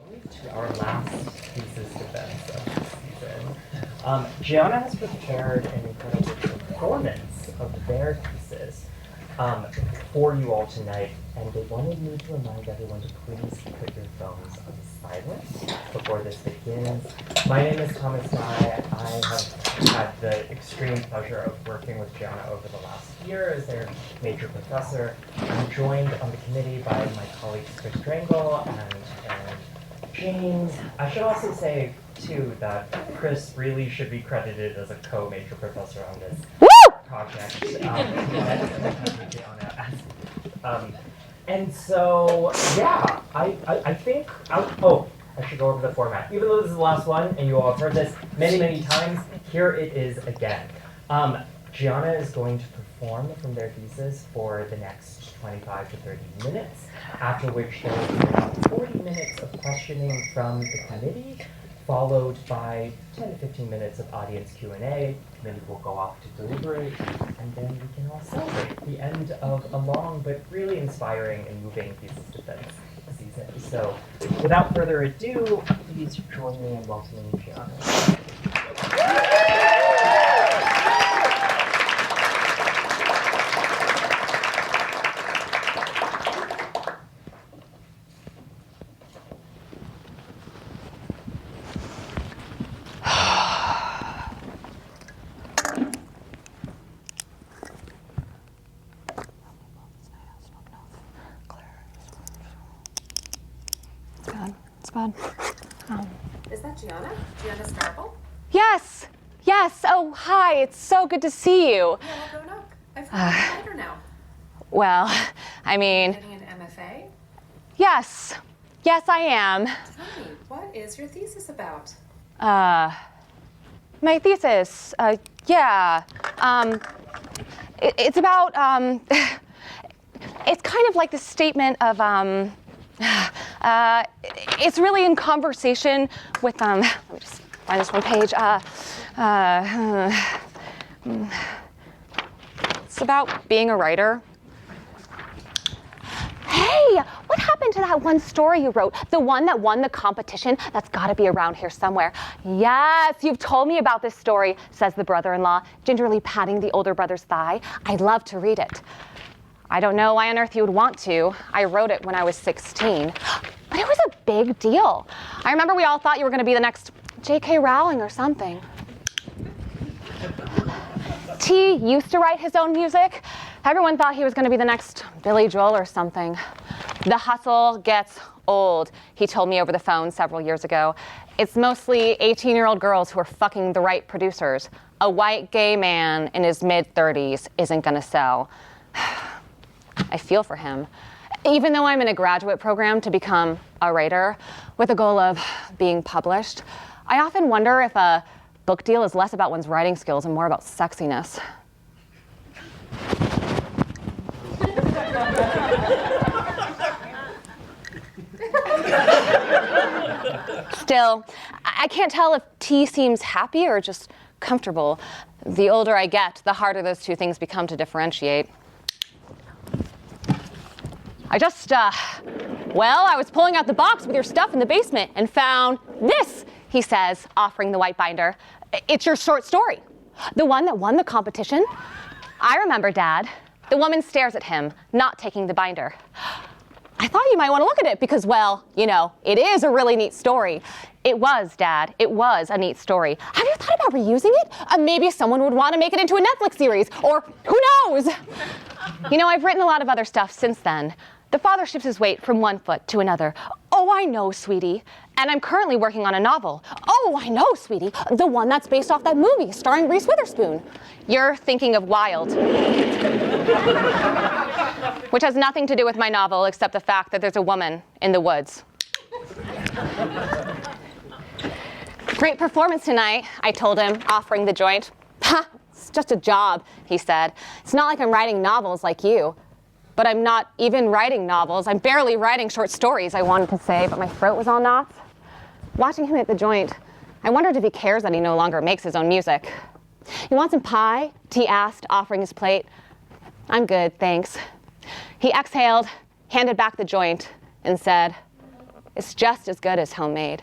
To our last thesis defense of this season. Gianna has prepared an incredible performance of their thesis for you all tonight, and they wanted me to remind everyone to please put your phones on silent before this begins. My name is Thomas Nye. I have had the extreme pleasure of working with Gianna over the last year as their major professor. I'm joined on the committee by my colleagues Chris Drangle and James. I should also say, too, that Chris really should be credited as a co-major professor on this project. And so, yeah, I think, I should go over the format. Even though this is the last one, and you all have heard this many, many times, here it is again. Gianna is going to perform from their thesis for the next 25 to 30 minutes, after which there will be about 40 minutes of questioning from the committee, followed by 10 to 15 minutes of audience Q&A. The committee will go off to deliberate, and then we can all celebrate the end of a long but really inspiring and moving thesis defense season. So, without further ado, please join me in welcoming Gianna. Is that Gianna? Gianna Starble? Yes. Oh, hi. It's so good to see you. Yeah, well, don't know. I've heard of her now. Well, I mean... Getting an MFA? Yes, I am. Tell me, what is your thesis about? My thesis, it's about, it's kind of like the statement of, it's really in conversation with, let me just find this one page. It's about being a writer. Hey, what happened to that one story you wrote? The one that won the competition? That's gotta be around here somewhere. Yes, you've told me about this story, says the brother-in-law, gingerly patting the older brother's thigh. I'd love to read it. I don't know why on earth you would want to. I wrote it when I was 16. But it was a big deal. I remember we all thought you were gonna be the next J.K. Rowling or something. T used to write his own music. Everyone thought he was gonna be the next Billy Joel or something. The hustle gets old, he told me over the phone several years ago. It's mostly 18-year-old girls who are fucking the right producers. A white gay man in his mid-30s isn't gonna sell. I feel for him. Even though I'm in a graduate program to become a writer with the goal of being published, I often wonder if a book deal is less about one's writing skills and more about sexiness. Still, I can't tell if T seems happy or just comfortable. The older I get, the harder those two things become to differentiate. I was pulling out the box with your stuff in the basement and found this, he says, offering the white binder. It's your short story. The one that won the competition? I remember, Dad. The woman stares at him, not taking the binder. I thought you might want to look at it because, well, you know, it is a really neat story. It was, Dad. It was a neat story. Have you thought about reusing it? Maybe someone would want to make it into a Netflix series, or who knows? You know, I've written a lot of other stuff since then. The father shifts his weight from one foot to another. Oh, I know, sweetie. And I'm currently working on a novel. Oh, I know, sweetie. The one that's based off that movie starring Reese Witherspoon. You're thinking of Wild. Which has nothing to do with my novel except the fact that there's a woman in the woods. Great performance tonight, I told him, offering the joint. Ha, it's just a job, he said. It's not like I'm writing novels like you. But I'm not even writing novels. I'm barely writing short stories, I wanted to say, but my throat was all knots. Watching him hit the joint, I wondered if he cares that he no longer makes his own music. You want some pie? T asked, offering his plate. I'm good, thanks. He exhaled, handed back the joint, and said, is just as good as homemade.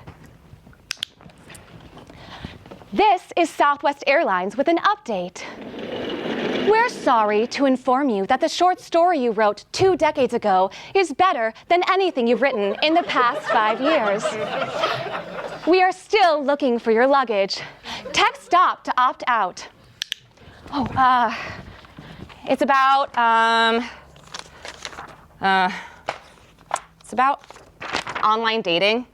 This is Southwest Airlines with an update. We're sorry to inform you that the short story you wrote 2 decades ago is better than anything you've written in the past 5 years. We are still looking for your luggage. Text STOP to opt out. It's about online dating.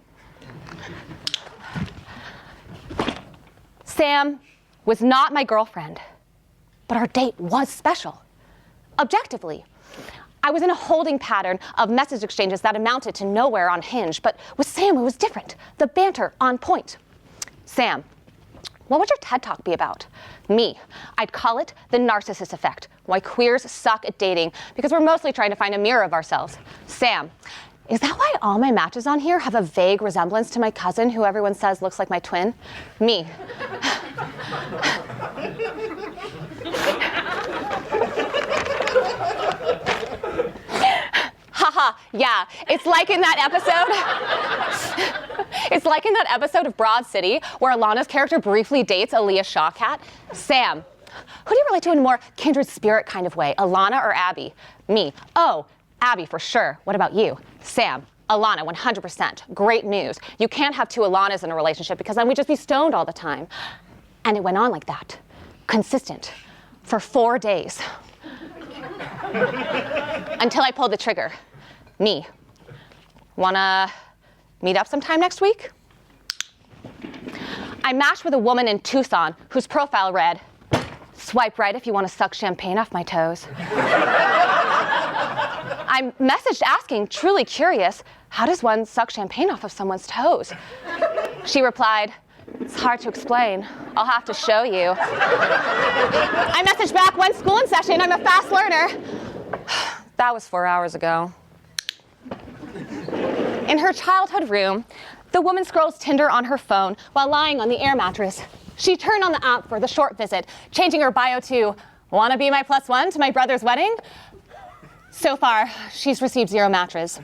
Sam was not my girlfriend, but our date was special. Objectively, I was in a holding pattern of message exchanges that amounted to nowhere on Hinge, but with Sam it was different. The banter on point. Sam, what would your TED Talk be about? Me. I'd call it the narcissist effect. Why queers suck at dating, because we're mostly trying to find a mirror of ourselves. Sam, is that why all my matches on here have a vague resemblance to my cousin who everyone says looks like my twin? Me. Haha, yeah, it's like in that episode of Broad City where Alana's character briefly dates Aaliyah Shawkat. Sam, who do you relate to in a more kindred spirit kind of way, Alana or Abby? Me. Oh, Abby for sure. What about you? Sam, Alana, 100%. Great news. You can't have 2 Alanas in a relationship because then we'd just be stoned all the time. And it went on like that, consistent, for 4 days. Until I pulled the trigger. Me. Wanna meet up sometime next week? I matched with a woman in Tucson whose profile read, "Swipe right if you want to suck champagne off my toes." I messaged asking, truly curious, how does one suck champagne off of someone's toes? She replied, "It's hard to explain. I'll have to show you." I messaged back, "When's school in session? I'm a fast learner." That was 4 hours ago. In her childhood room, the woman scrolls Tinder on her phone while lying on the air mattress. She turned on the app for the short visit, changing her bio to, "Wanna be my +1 to my brother's wedding?" So far, she's received 0 matches.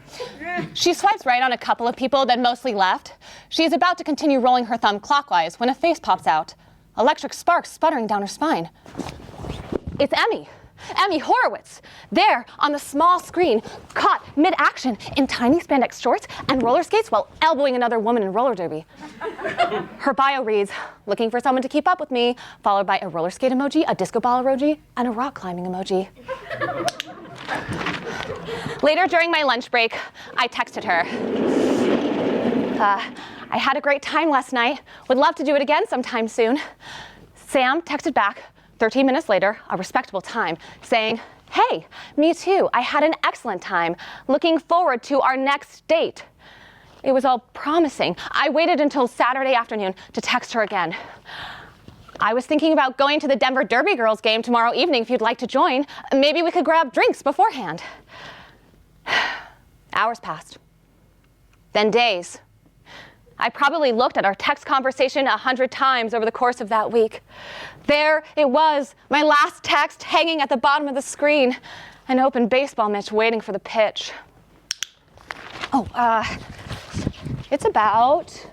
She swipes right on a couple of people, then mostly left. She is about to continue rolling her thumb clockwise when a face pops out. Electric sparks sputtering down her spine. It's Emmy. Emmy Horowitz, there on the small screen, caught mid-action in tiny spandex shorts and roller skates while elbowing another woman in roller derby. Her bio reads, "Looking for someone to keep up with me," followed by a roller skate emoji, a disco ball emoji, and a rock climbing emoji. Later during my lunch break, I texted her. "I had a great time last night. Would love to do it again sometime soon." Sam texted back 13 minutes later, a respectable time, saying, "Hey, me too. I had an excellent time. Looking forward to our next date." It was all promising. I waited until Saturday afternoon to text her again. "I was thinking about going to the Denver Derby Girls game tomorrow evening if you'd like to join. Maybe we could grab drinks beforehand." Hours passed. Then days. I probably looked at our text conversation 100 times over the course of that week. There it was, my last text hanging at the bottom of the screen, an open baseball mitt waiting for the pitch. It's about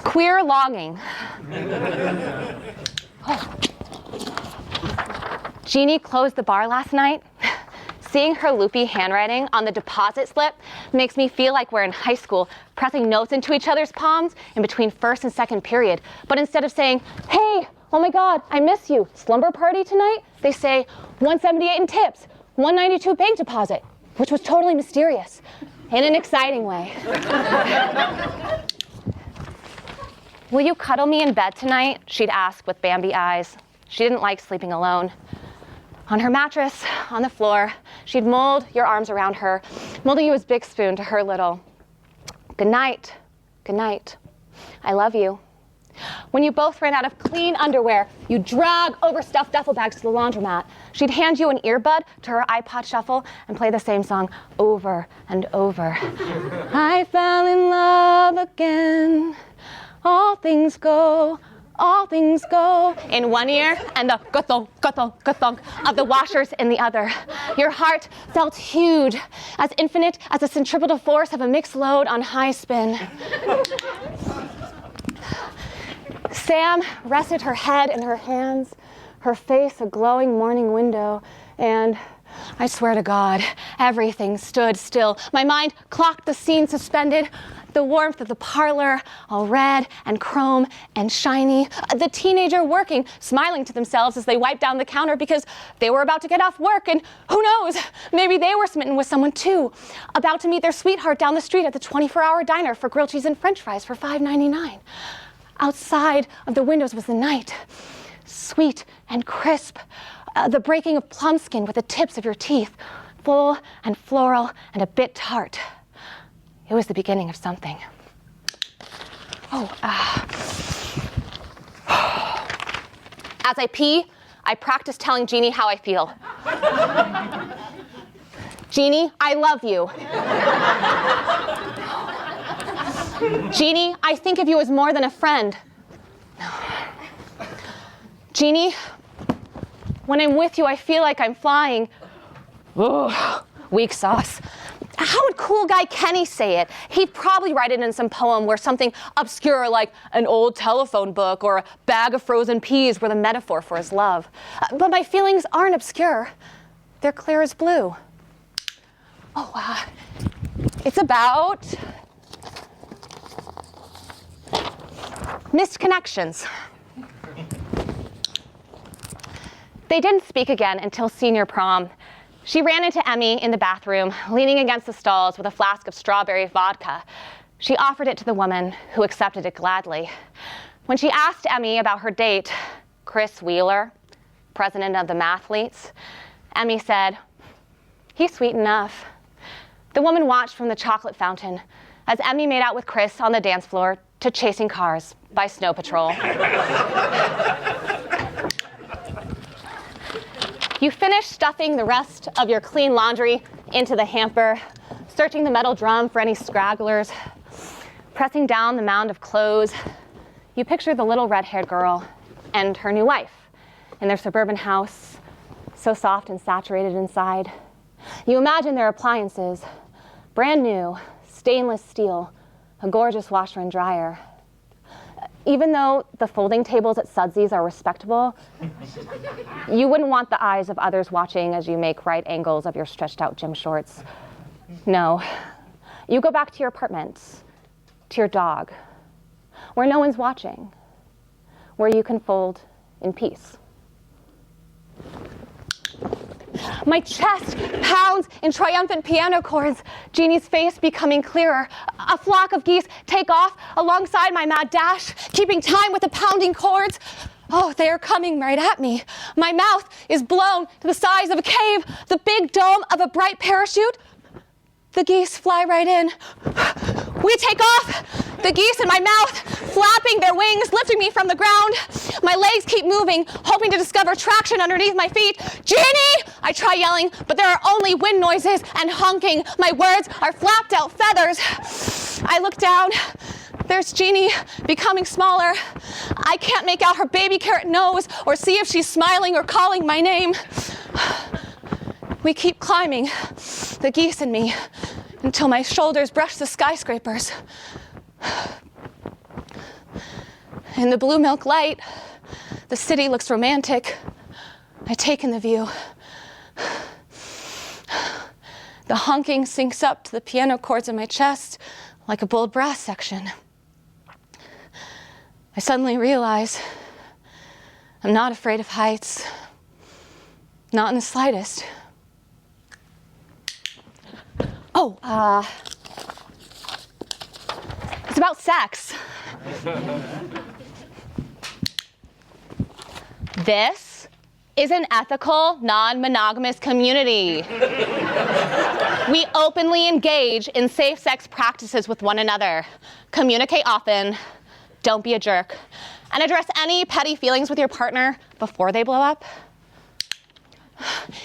queer longing. Jeannie closed the bar last night. Seeing her loopy handwriting on the deposit slip makes me feel like we're in high school, pressing notes into each other's palms in between first and second period. But instead of saying, "Hey, oh my God, I miss you, slumber party tonight?" they say, "178 in tips, 192 bank deposit," which was totally mysterious in an exciting way. "Will you cuddle me in bed tonight?" she'd ask with Bambi eyes. She didn't like sleeping alone. On her mattress, on the floor, she'd mold your arms around her, molding you as Big Spoon to her little. "Good night, good night. I love you." When you both ran out of clean underwear, you'd drag overstuffed duffel bags to the laundromat. She'd hand you an earbud to her iPod shuffle and play the same song over and over. "I fell in love again. All things go all things go in one ear and the ga-thunk, ga-thunk, ga-thunk of the washers in the other. Your heart felt huge, as infinite as the centripetal force of a mixed load on high spin. Sam rested her head in her hands, her face a glowing morning window, and I swear to God, everything stood still. My mind clocked the scene suspended, the warmth of the parlor, all red and chrome and shiny. The teenager working, smiling to themselves as they wiped down the counter because they were about to get off work, and who knows, maybe they were smitten with someone too, about to meet their sweetheart down the street at the 24-hour diner for grilled cheese and french fries for $5.99. Outside of the windows was the night, sweet and crisp, the breaking of plum skin with the tips of your teeth, full and floral and a bit tart. It was the beginning of something. As I pee, I practice telling Jeannie how I feel. Jeannie, I love you. Jeannie, I think of you as more than a friend. Jeannie, when I'm with you, I feel like I'm flying. Ugh, weak sauce. How would cool guy Kenny say it? He'd probably write it in some poem where something obscure like an old telephone book or a bag of frozen peas were the metaphor for his love. But my feelings aren't obscure. They're clear as blue. It's about missed connections. They didn't speak again until senior prom. She ran into Emmy in the bathroom, leaning against the stalls with a flask of strawberry vodka. She offered it to the woman, who accepted it gladly. When she asked Emmy about her date, Chris Wheeler, president of the Mathletes, Emmy said, "He's sweet enough." The woman watched from the chocolate fountain as Emmy made out with Chris on the dance floor to Chasing Cars by Snow Patrol. You finish stuffing the rest of your clean laundry into the hamper, searching the metal drum for any scragglers, pressing down the mound of clothes. You picture the little red-haired girl and her new wife in their suburban house, so soft and saturated inside. You imagine their appliances, brand new, stainless steel, a gorgeous washer and dryer. Even though the folding tables at Sudsy's are respectable, you wouldn't want the eyes of others watching as you make right angles of your stretched out gym shorts. No, you go back to your apartment, to your dog, where no one's watching, where you can fold in peace. My chest pounds in triumphant piano chords, Jeannie's face becoming clearer. A flock of geese take off alongside my mad dash, keeping time with the pounding chords. Oh, they are coming right at me. My mouth is blown to the size of a cave, the big dome of a bright parachute. The geese fly right in. We take off, the geese in my mouth, flapping their wings, lifting me from the ground. My legs keep moving, hoping to discover traction underneath my feet. "Jeannie!" I try yelling, but there are only wind noises and honking. My words are flapped out feathers. I look down. There's Jeannie, becoming smaller. I can't make out her baby carrot nose or see if she's smiling or calling my name. We keep climbing, the geese and me, until my shoulders brush the skyscrapers. In the blue milk light, the city looks romantic. I take in the view. The honking sinks up to the piano chords in my chest like a bold brass section. I suddenly realize I'm not afraid of heights, not in the slightest. It's about sex. This is an ethical, non-monogamous community. We openly engage in safe sex practices with one another. Communicate often, don't be a jerk, and address any petty feelings with your partner before they blow up.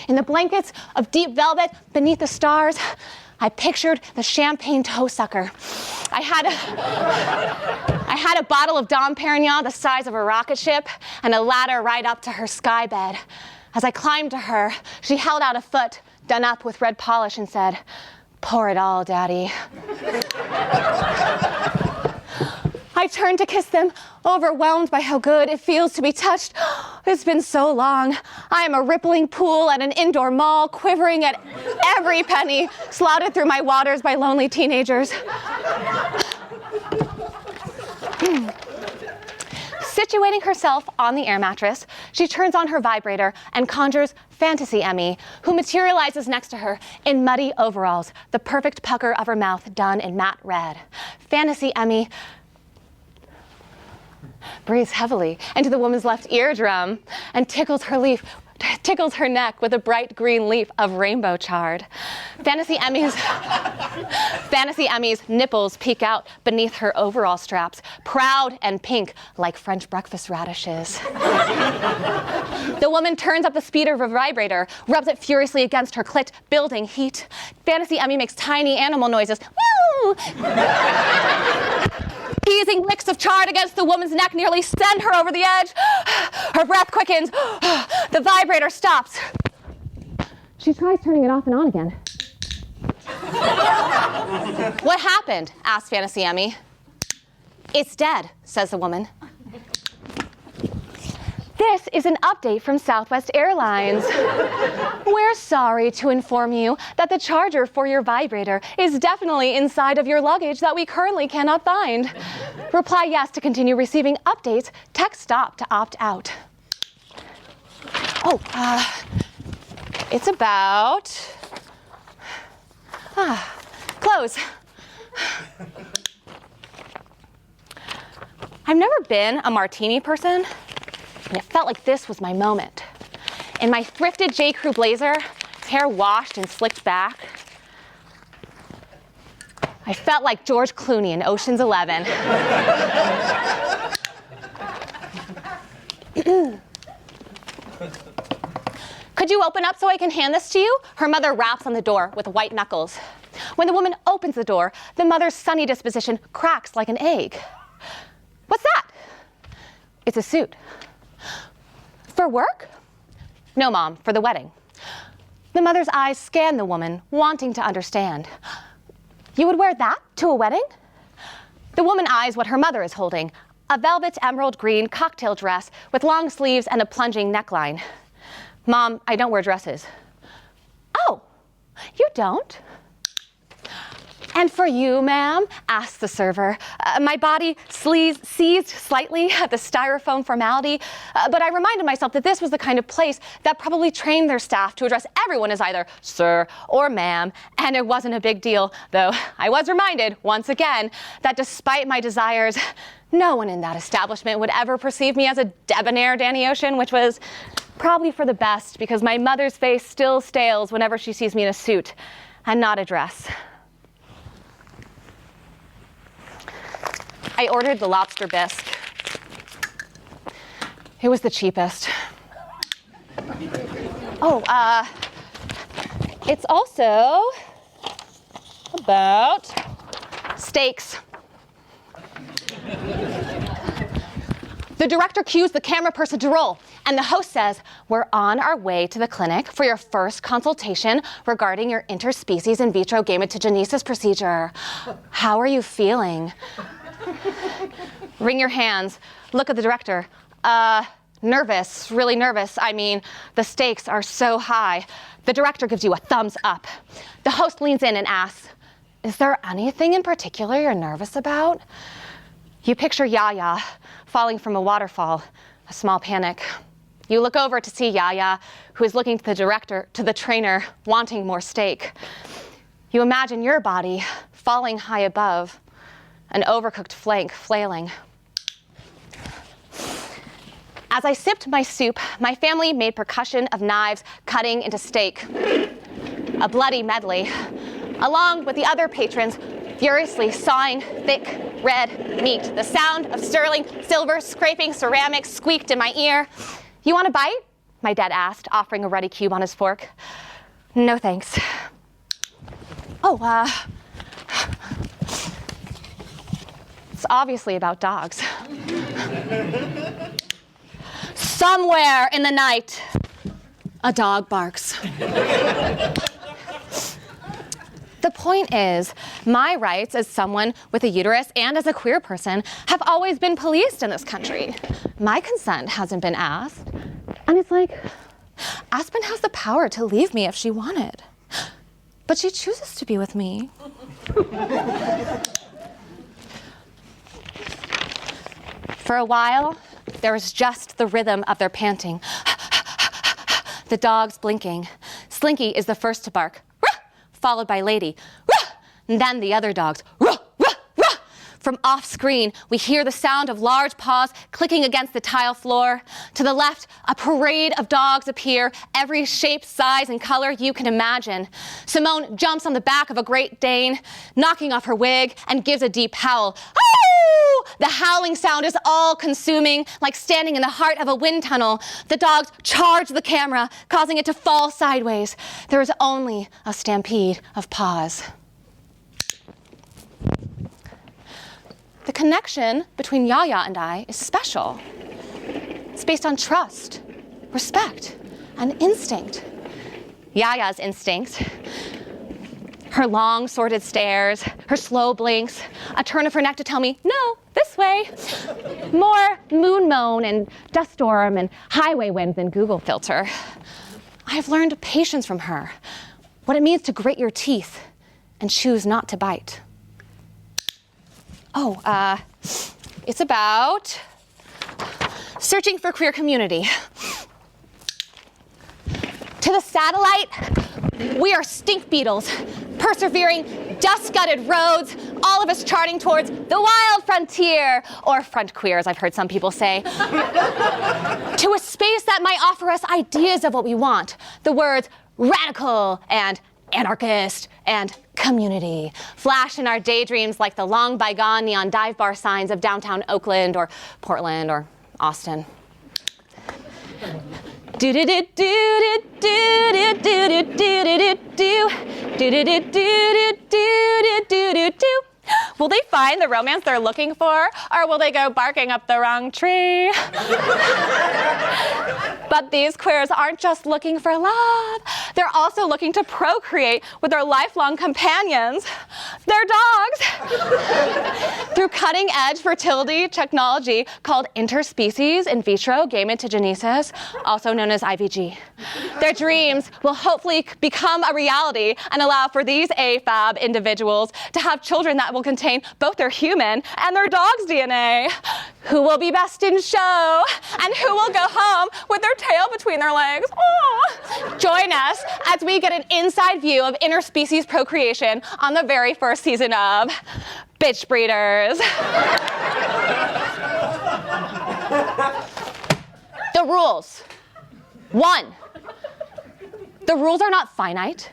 In the blankets of deep velvet beneath the stars, I pictured the champagne toe sucker. I I had a bottle of Dom Perignon the size of a rocket ship and a ladder right up to her sky bed. As I climbed to her, she held out a foot done up with red polish and said, "Pour it all, Daddy." I turned to kiss them, overwhelmed by how good it feels to be touched. It's been so long. I am a rippling pool at an indoor mall, quivering at every penny, slouted through my waters by lonely teenagers. Situating herself on the air mattress, she turns on her vibrator and conjures Fantasy Emmy, who materializes next to her in muddy overalls, the perfect pucker of her mouth done in matte red. Fantasy Emmy breathes heavily into the woman's left eardrum and tickles her neck with a bright green leaf of rainbow chard. Fantasy Emmy's nipples peek out beneath her overall straps, proud and pink like French breakfast radishes. The woman turns up the speed of her vibrator, rubs it furiously against her clit, building heat. Fantasy Emmy makes tiny animal noises. Woo! Teasing licks of chard against the woman's neck nearly send her over the edge. Her breath quickens. The vibrator stops. She tries turning it off and on again. "What happened?" asked Fantasy Emmy. "It's dead," says the woman. "This is an update from Southwest Airlines. We're sorry to inform you that the charger for your vibrator is definitely inside of your luggage that we currently cannot find. Reply yes to continue receiving updates. Text stop to opt out." It's about... close. I've never been a martini person, and it felt like this was my moment. In my thrifted J. Crew blazer, hair washed and slicked back, I felt like George Clooney in Ocean's 11. "Could you open up so I can hand this to you?" Her mother raps on the door with white knuckles. When the woman opens the door, the mother's sunny disposition cracks like an egg. "What's that?" "It's a suit." "For work?" "No, Mom, for the wedding." The mother's eyes scan the woman, wanting to understand. "You would wear that to a wedding?" The woman eyes what her mother is holding, a velvet emerald green cocktail dress with long sleeves and a plunging neckline. "Mom, I don't wear dresses." "Oh, you don't?" "And for you, ma'am?" asks the server. My body seized slightly at the styrofoam formality, but I reminded myself that this was the kind of place that probably trained their staff to address everyone as either sir or ma'am, and it wasn't a big deal, though I was reminded, once again, that despite my desires, no one in that establishment would ever perceive me as a debonair Danny Ocean, which was probably for the best, because my mother's face still stales whenever she sees me in a suit and not a dress. I ordered the lobster bisque. It was the cheapest. It's also about steaks. The director cues the camera person to roll, and the host says, "We're on our way to the clinic for your first consultation regarding your interspecies in vitro gametogenesis procedure. How are you feeling?" Wring your hands. Look at the director. Nervous, really nervous. I mean, the stakes are so high. The director gives you a thumbs up. The host leans in and asks, "Is there anything in particular you're nervous about?" You picture Yaya falling from a waterfall, a small panic. You look over to see Yaya, who is looking to the trainer, wanting more steak. You imagine your body falling high above, an overcooked flank flailing. As I sipped my soup, my family made percussion of knives cutting into steak. A bloody medley, along with the other patrons furiously sawing thick, red meat. The sound of sterling silver scraping ceramics squeaked in my ear. "You want a bite?" my dad asked, offering a ruddy cube on his fork. "No, thanks." It's obviously about dogs. Somewhere in the night, a dog barks. The point is, my rights as someone with a uterus and as a queer person have always been policed in this country. My consent hasn't been asked. And it's like, Aspen has the power to leave me if she wanted. But she chooses to be with me. For a while, there was just the rhythm of their panting. The dogs blinking. Slinky is the first to bark, followed by Lady, and then the other dogs. From off screen, we hear the sound of large paws clicking against the tile floor. To the left, a parade of dogs appear, every shape, size, and color you can imagine. Simone jumps on the back of a Great Dane, knocking off her wig, and gives a deep howl. Oh! The howling sound is all-consuming, like standing in the heart of a wind tunnel. The dogs charge the camera, causing it to fall sideways. There is only a stampede of paws. The connection between Yaya and I is special. It's based on trust, respect, and instinct. Yaya's instincts, her long, sorted stares, her slow blinks, a turn of her neck to tell me, no, this way. More moon moan and dust storm and highway wind than Google filter. I've learned patience from her, what it means to grit your teeth and choose not to bite. It's about searching for queer community. To the satellite, we are stink beetles, persevering dust-gutted roads, all of us charting towards the wild frontier, or front queer, as I've heard some people say, to a space that might offer us ideas of what we want. The words radical and anarchist and community flash in our daydreams like the long bygone neon dive bar signs of downtown Oakland or Portland or Austin. Will they find the romance they're looking for, or will they go barking up the wrong tree? But these queers aren't just looking for love. They're also looking to procreate with their lifelong companions, their dogs. Through cutting-edge fertility technology called interspecies in vitro gametogenesis, also known as IVG. Their dreams will hopefully become a reality and allow for these AFAB individuals to have children that will contain both their human and their dog's DNA. Who will be best in show? And who will go home with their tail between their legs? Aww. Join us as we get an inside view of interspecies procreation on the very first season of Bitch Breeders. The rules. 1, the rules are not finite.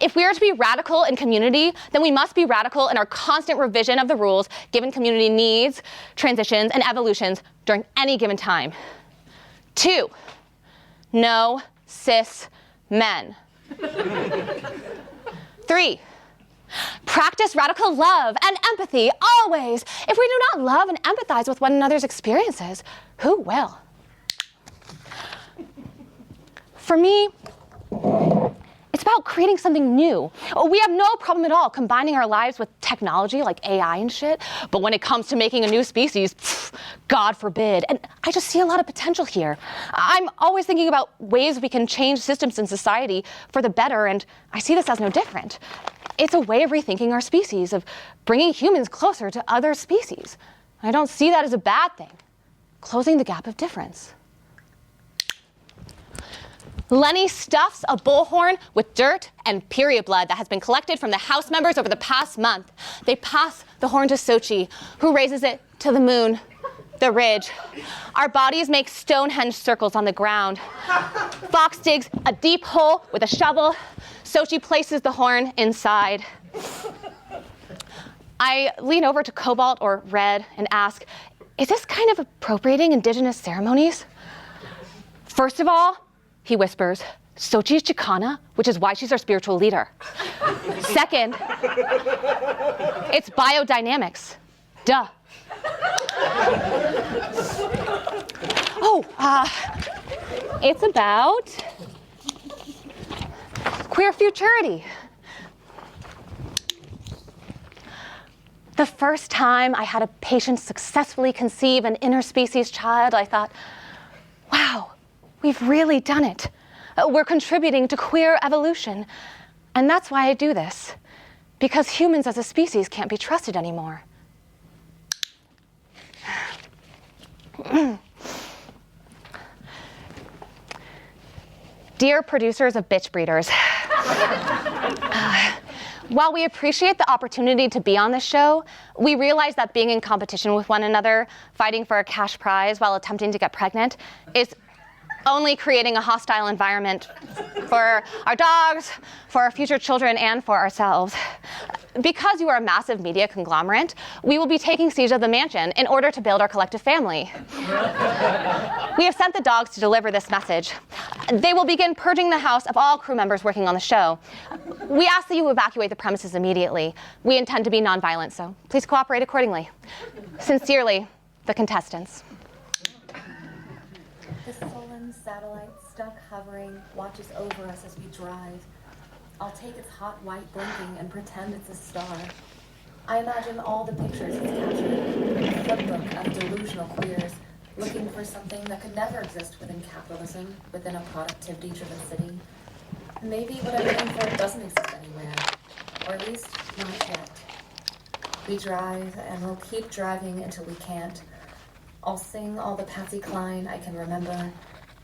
If we are to be radical in community, then we must be radical in our constant revision of the rules given community needs, transitions, and evolutions during any given time. 2, no cis men. 3, practice radical love and empathy always. If we do not love and empathize with one another's experiences, who will? For me, it's about creating something new. We have no problem at all combining our lives with technology like AI and shit, but when it comes to making a new species, God forbid. And I just see a lot of potential here. I'm always thinking about ways we can change systems in society for the better, and I see this as no different. It's a way of rethinking our species, of bringing humans closer to other species. I don't see that as a bad thing. Closing the gap of difference. Lenny stuffs a bullhorn with dirt and period blood that has been collected from the House members over the past month. They pass the horn to Sochi, who raises it to the moon, the ridge. Our bodies make Stonehenge circles on the ground. Fox digs a deep hole with a shovel. Sochi places the horn inside. I lean over to Cobalt or Red and ask, is this kind of appropriating indigenous ceremonies? First of all, he whispers, Sochi is Chicana, which is why she's our spiritual leader. Second, it's biodynamics. Duh. It's about queer futurity. The first time I had a patient successfully conceive an interspecies child, I thought, wow, we've really done it. We're contributing to queer evolution. And that's why I do this, because humans as a species can't be trusted anymore. Dear producers of Bitch Breeders, while we appreciate the opportunity to be on this show, we realize that being in competition with one another, fighting for a cash prize while attempting to get pregnant, is only creating a hostile environment for our dogs, for our future children, and for ourselves. Because you are a massive media conglomerate, we will be taking siege of the mansion in order to build our collective family. We have sent the dogs to deliver this message. They will begin purging the house of all crew members working on the show. We ask that you evacuate the premises immediately. We intend to be nonviolent, so please cooperate accordingly. Sincerely, the contestants. The sullen satellite, stuck hovering, watches over us as we drive. I'll take its hot white blinking and pretend it's a star. I imagine all the pictures it's captured, a flipbook of delusional queers, looking for something that could never exist within capitalism, within a productivity-driven city. Maybe what I'm looking for doesn't exist anywhere, or at least not yet. We drive, and we'll keep driving until we can't. I'll sing all the Patsy Cline I can remember,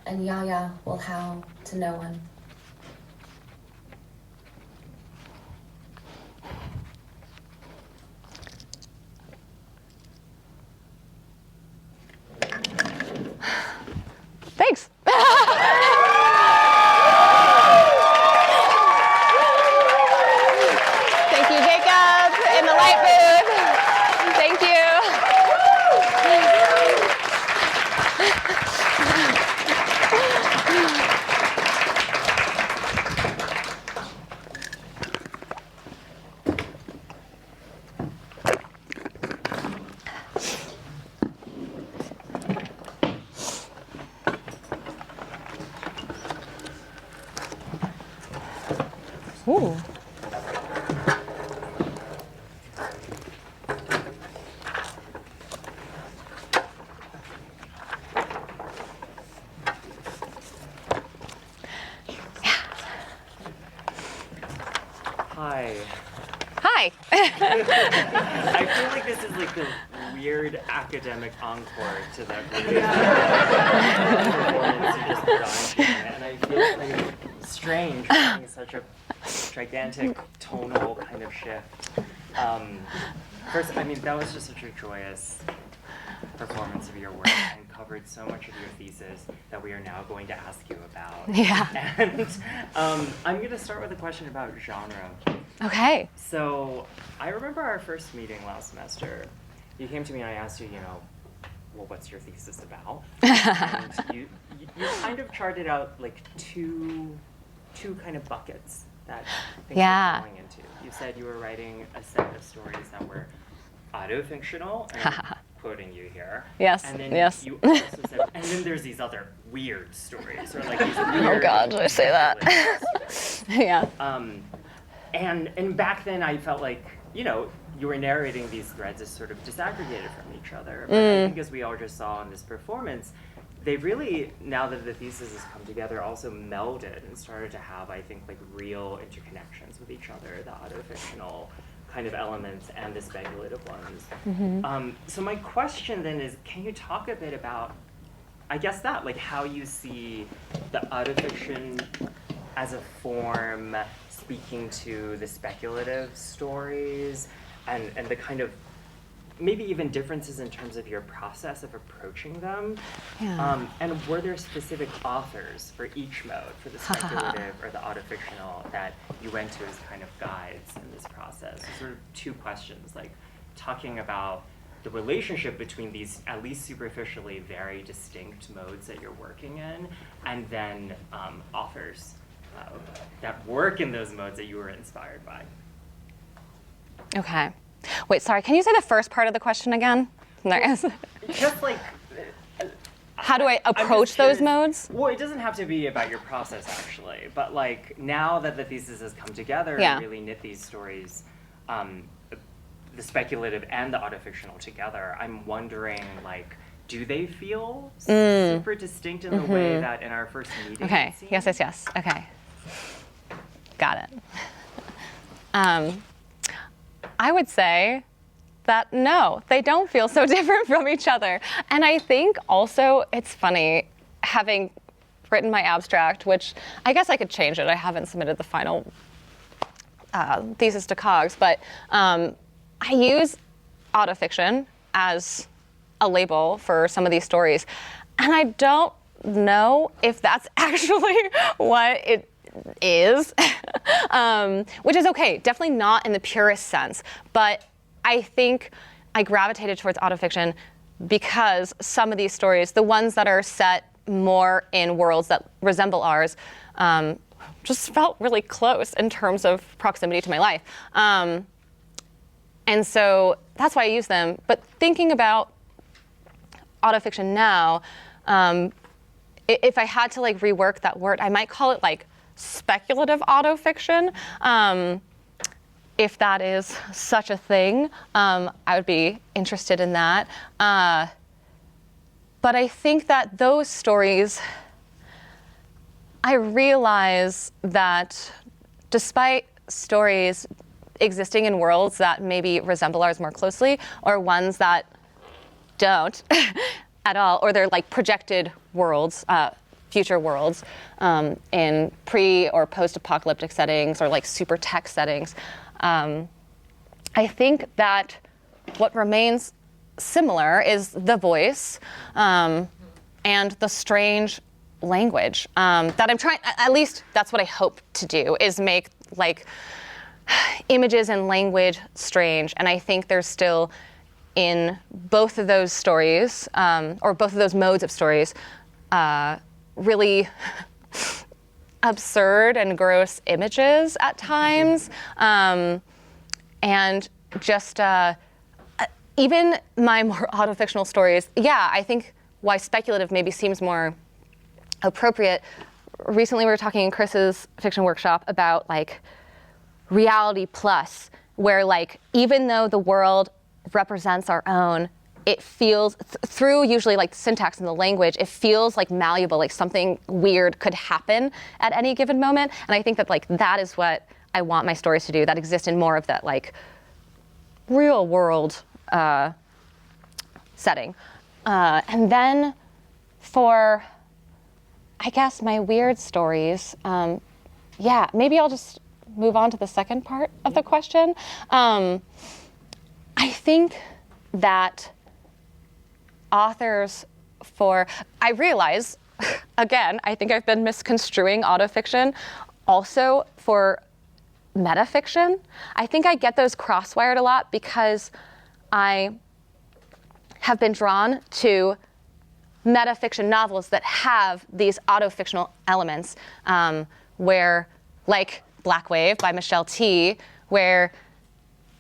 and Yaya will howl to no one. Thanks. Thank you, Jacob, in the light booth. Thank you. Ooh. Hi. Hi. I feel like this is like the weird academic encore to that really performance you just put on, Gianna, and I feel like strange having such a gigantic tonal kind of shift. First, I mean, that was just such a joyous performance of your work and covered so much of your thesis that we are now going to ask you about. Yeah. And I'm going to start with a question about genre. Okay. So I remember our first meeting last semester. You came to me and I asked you, well, what's your thesis about? And you kind of charted out like two kind of buckets that things were falling into. You said you were writing a set of stories that were autofictional, and I'm quoting you here. Yes, And then yes. you also said, and then there's these other weird stories, or like these weird. Oh God, did I say that? Yeah. And back then I felt like, you were narrating these threads as sort of disaggregated from each other. But I think as we all just saw in this performance, they really, now that the thesis has come together, also melded and started to have, I think, like real interconnections with each other, the autofictional kind of elements and the speculative ones. Mm-hmm. So my question then is, can you talk a bit about, I guess that, like how you see the autofiction as a form speaking to the speculative stories and the kind of maybe even differences in terms of your process of approaching them. Yeah. And were there specific authors for each mode, for the speculative or the autofictional, that you went to as kind of guides in this process? Sort of two questions, like talking about the relationship between these, at least superficially, very distinct modes that you're working in, and then authors that work in those modes that you were inspired by. Okay. Wait, sorry, can you say the first part of the question again? Nice. Just like, How do I I'm just approach those curious- modes? Well, it doesn't have to be about your process actually, but like now that the thesis has come together Yeah. and really knit these stories, the speculative and the autofictional together, I'm wondering like, do they feel super distinct in the way that in our first meeting? Mm. Okay. it seemed? Yes. Okay. Got it. I would say that no, they don't feel so different from each other. And I think also it's funny having written my abstract, which I guess I could change it. I haven't submitted the final thesis to COGS, but I use autofiction as a label for some of these stories. And I don't know if that's actually what it is, which is okay, definitely not in the purest sense, but I think I gravitated towards autofiction because some of these stories, the ones that are set more in worlds that resemble ours, just felt really close in terms of proximity to my life. And so that's why I use them. But thinking about autofiction now, if I had to like rework that word, I might call it like speculative autofiction. If that is such a thing, I would be interested in that. But I think that those stories, I realize that despite stories existing in worlds that maybe resemble ours more closely, or ones that don't at all, or they're like projected worlds, future worlds in pre or post-apocalyptic settings or like super tech settings, I think that what remains similar is the voice and the strange language that I'm trying, at least that's what I hope to do, is make like images and language strange. And I think there's still in both of those stories, or both of those modes of stories, really absurd and gross images at times. And just even my more autofictional stories, yeah, I think why speculative maybe seems more appropriate. Recently we were talking in Chris's fiction workshop about like reality plus, where like even though the world represents our own, it feels through usually like syntax in the language, it feels like malleable, like something weird could happen at any given moment. And I think that like that is what I want my stories to do, that exist in more of that like real world setting. And then for, I guess, my weird stories, yeah, maybe I'll just move on to the second part of the question. I think that authors I realize, again, I think I've been misconstruing autofiction also for metafiction. I think I get those crosswired a lot because I have been drawn to metafiction novels that have these autofictional elements, where, like Black Wave by Michelle T, where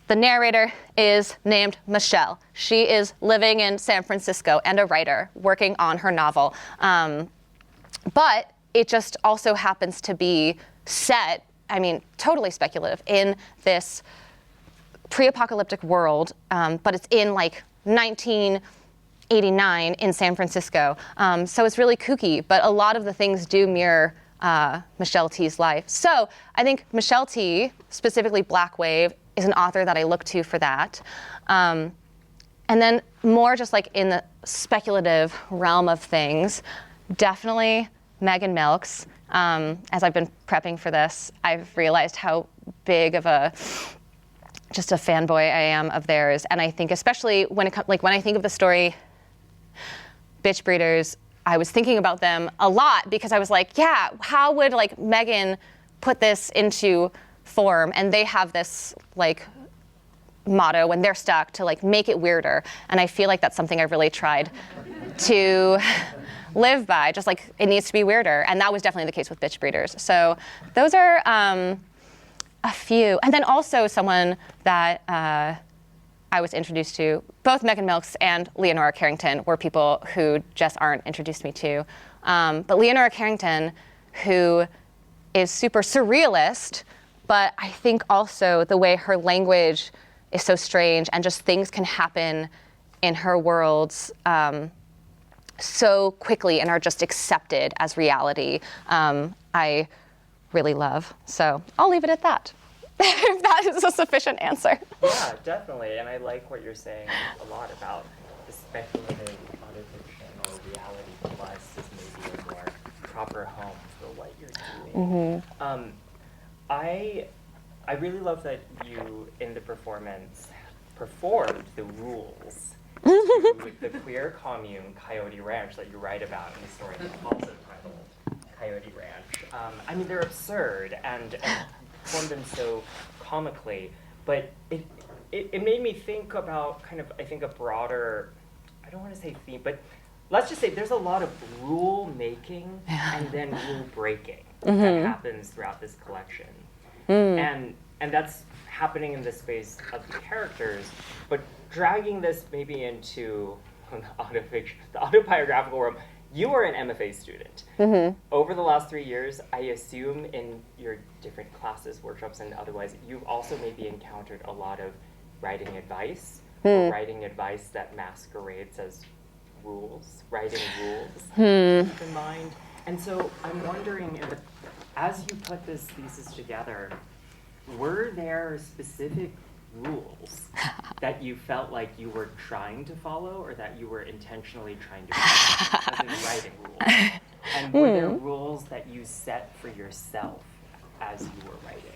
the narrator is named Michelle. She is living in San Francisco and a writer working on her novel. But it just also happens to be set, I mean, totally speculative, in this pre-apocalyptic world, but it's in like 1989 in San Francisco. So it's really kooky, but a lot of the things do mirror Michelle T's life. So I think Michelle T, specifically Black Wave, is an author that I look to for that. And then more just like in the speculative realm of things, definitely Megan Milks. As I've been prepping for this, I've realized how big of just a fanboy I am of theirs. And I think especially when when I think of the story Bitch Breeders, I was thinking about them a lot because I was like, yeah, how would like Megan put this into form? And they have this like motto when they're stuck to like make it weirder. And I feel like that's something I've really tried to live by, just like it needs to be weirder. And that was definitely the case with Bitch Breeders. So those are a few. And then also someone that I I was introduced to. Both Megan Milks and Leonora Carrington were people who just aren't introduced me to. But Leonora Carrington, who is super surrealist, but I think also the way her language is so strange and just things can happen in her worlds so quickly and are just accepted as reality, I really love. So I'll leave it at that. If that is a sufficient answer. Yeah, definitely. And I like what you're saying a lot about the speculative autofiction or reality plus is maybe a more proper home for what you're doing. I really love that you, in the performance, performed the rules to the queer commune, Coyote Ranch, that you write about in the story that's also titled Coyote Ranch. I mean, they're absurd and performed them so comically, but it made me think about kind of, I think, a broader, I don't want to say theme, but let's just say there's a lot of rule making and then rule breaking that happens throughout this collection. And that's happening in the space of the characters, but dragging this maybe into the autobiographical realm. You are an MFA student. Over the last 3 years, I assume in your different classes, workshops, and otherwise, you've also maybe encountered a lot of writing advice, or writing advice that masquerades as rules, writing rules, keep in mind. And so I'm wondering, as you put this thesis together, were there specific rules that you felt like you were trying to follow or that you were intentionally trying to follow, as in writing rules? And were there rules that you set for yourself as you were writing?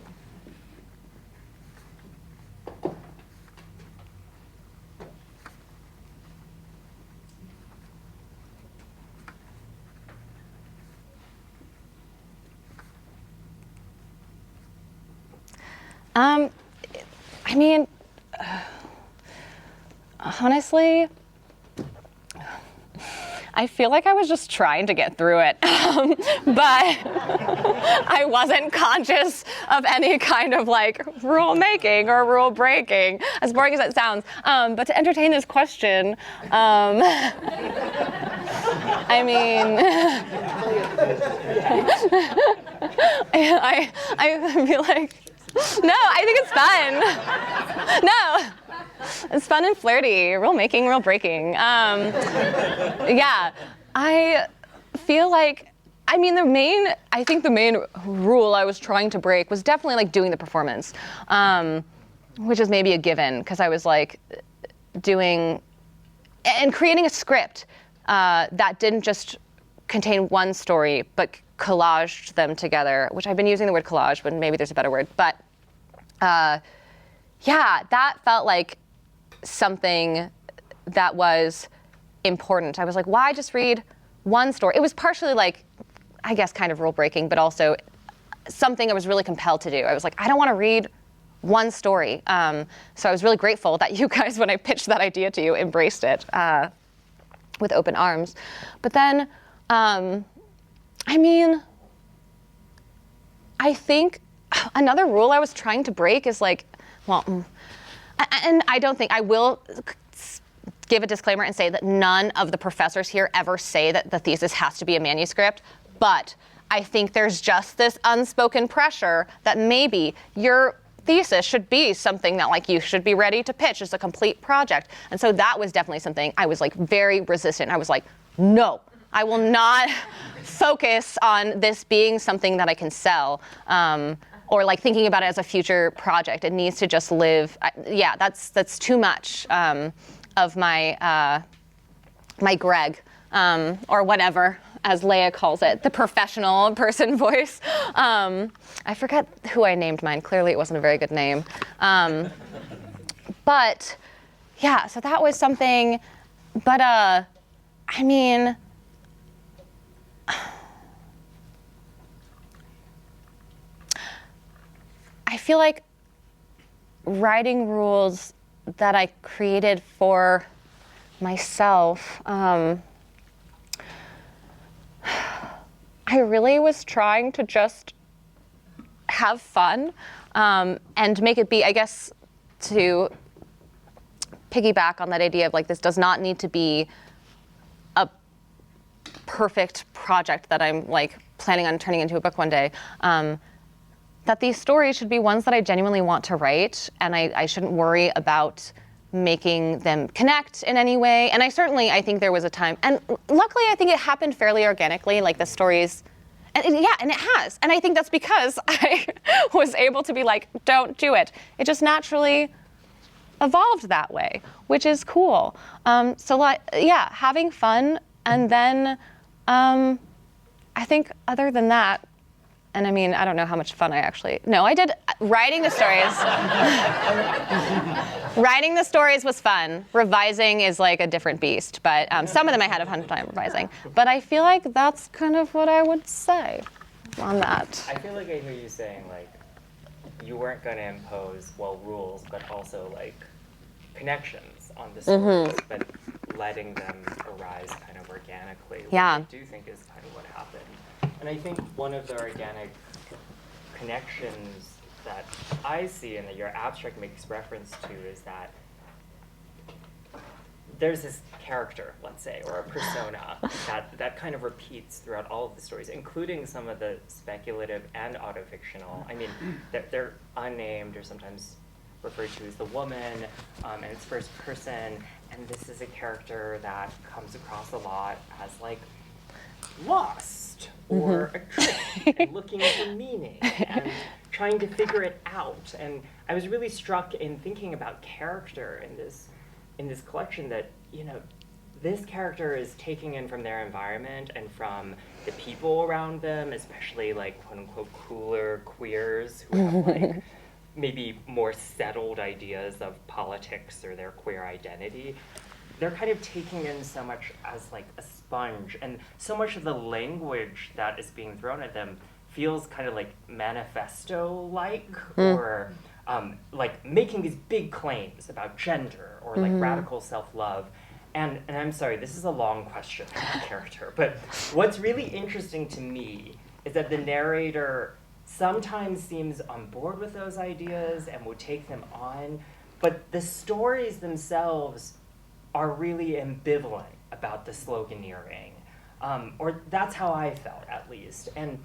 I mean, honestly, I feel like I was just trying to get through it, but I wasn't conscious of any kind of like rule making or rule breaking, as boring as it sounds. But to entertain this question, I mean, I feel like, no, I think it's fun. No, it's fun and flirty. Rule making, rule breaking. Yeah, I feel like, I mean, I think the main rule I was trying to break was definitely like doing the performance, which is maybe a given, because I was like doing and creating a script that didn't just contain one story, but collaged them together, which I've been using the word collage, but maybe there's a better word. But yeah, that felt like something that was important. I was like, why just read one story? It was partially like, I guess, kind of rule breaking, but also something I was really compelled to do. I was like, I don't want to read one story. So I was really grateful that you guys, when I pitched that idea to you, embraced it with open arms. But then, I mean, I think another rule I was trying to break is like, well, and I don't think, I will give a disclaimer and say that none of the professors here ever say that the thesis has to be a manuscript, but I think there's just this unspoken pressure that maybe your thesis should be something that like you should be ready to pitch as a complete project. And so that was definitely something I was like very resistant. I was like, no, I will not focus on this being something that I can sell, or like thinking about it as a future project. It needs to just live. Yeah, that's too much of my my Greg, or whatever, as Leia calls it, the professional person voice. I forget who I named mine. Clearly, it wasn't a very good name. But yeah, so that was something. But I mean, I feel like writing rules that I created for myself, I really was trying to just have fun and make it be, I guess, to piggyback on that idea of like, this does not need to be a perfect project that I'm like planning on turning into a book one day. That these stories should be ones that I genuinely want to write, and I shouldn't worry about making them connect in any way. And I think there was a time, and luckily I think it happened fairly organically, like the stories, and it has. And I think that's because I was able to be like, don't do it. It just naturally evolved that way, which is cool. Having fun, and then I think other than that, and I mean, I don't know how much fun I did writing the stories. Writing the stories was fun. Revising is like a different beast, but some of them I had a fun time revising. But I feel like that's kind of what I would say on that. I feel like I hear you saying, like, you weren't going to impose, rules, but also, like, connections on the stories, but letting them arise kind of organically, which I do think is kind of what happened. And I think one of the organic connections that I see and that your abstract makes reference to is that there's this character, let's say, or a persona that kind of repeats throughout all of the stories, including some of the speculative and autofictional. I mean, they're unnamed or sometimes referred to as the woman, and it's first person, and this is a character that comes across a lot as like lost or a trick and looking for meaning and trying to figure it out. And I was really struck in thinking about character in this collection that, you know, this character is taking in from their environment and from the people around them, especially like quote unquote cooler queers who have like maybe more settled ideas of politics or their queer identity. They're kind of taking in so much as like a sponge, and so much of the language that is being thrown at them feels kind of like manifesto-like, or like making these big claims about gender or like radical self-love. And I'm sorry, this is a long question about character, but what's really interesting to me is that the narrator sometimes seems on board with those ideas and will take them on, but the stories themselves are really ambivalent about the sloganeering, or that's how I felt at least. And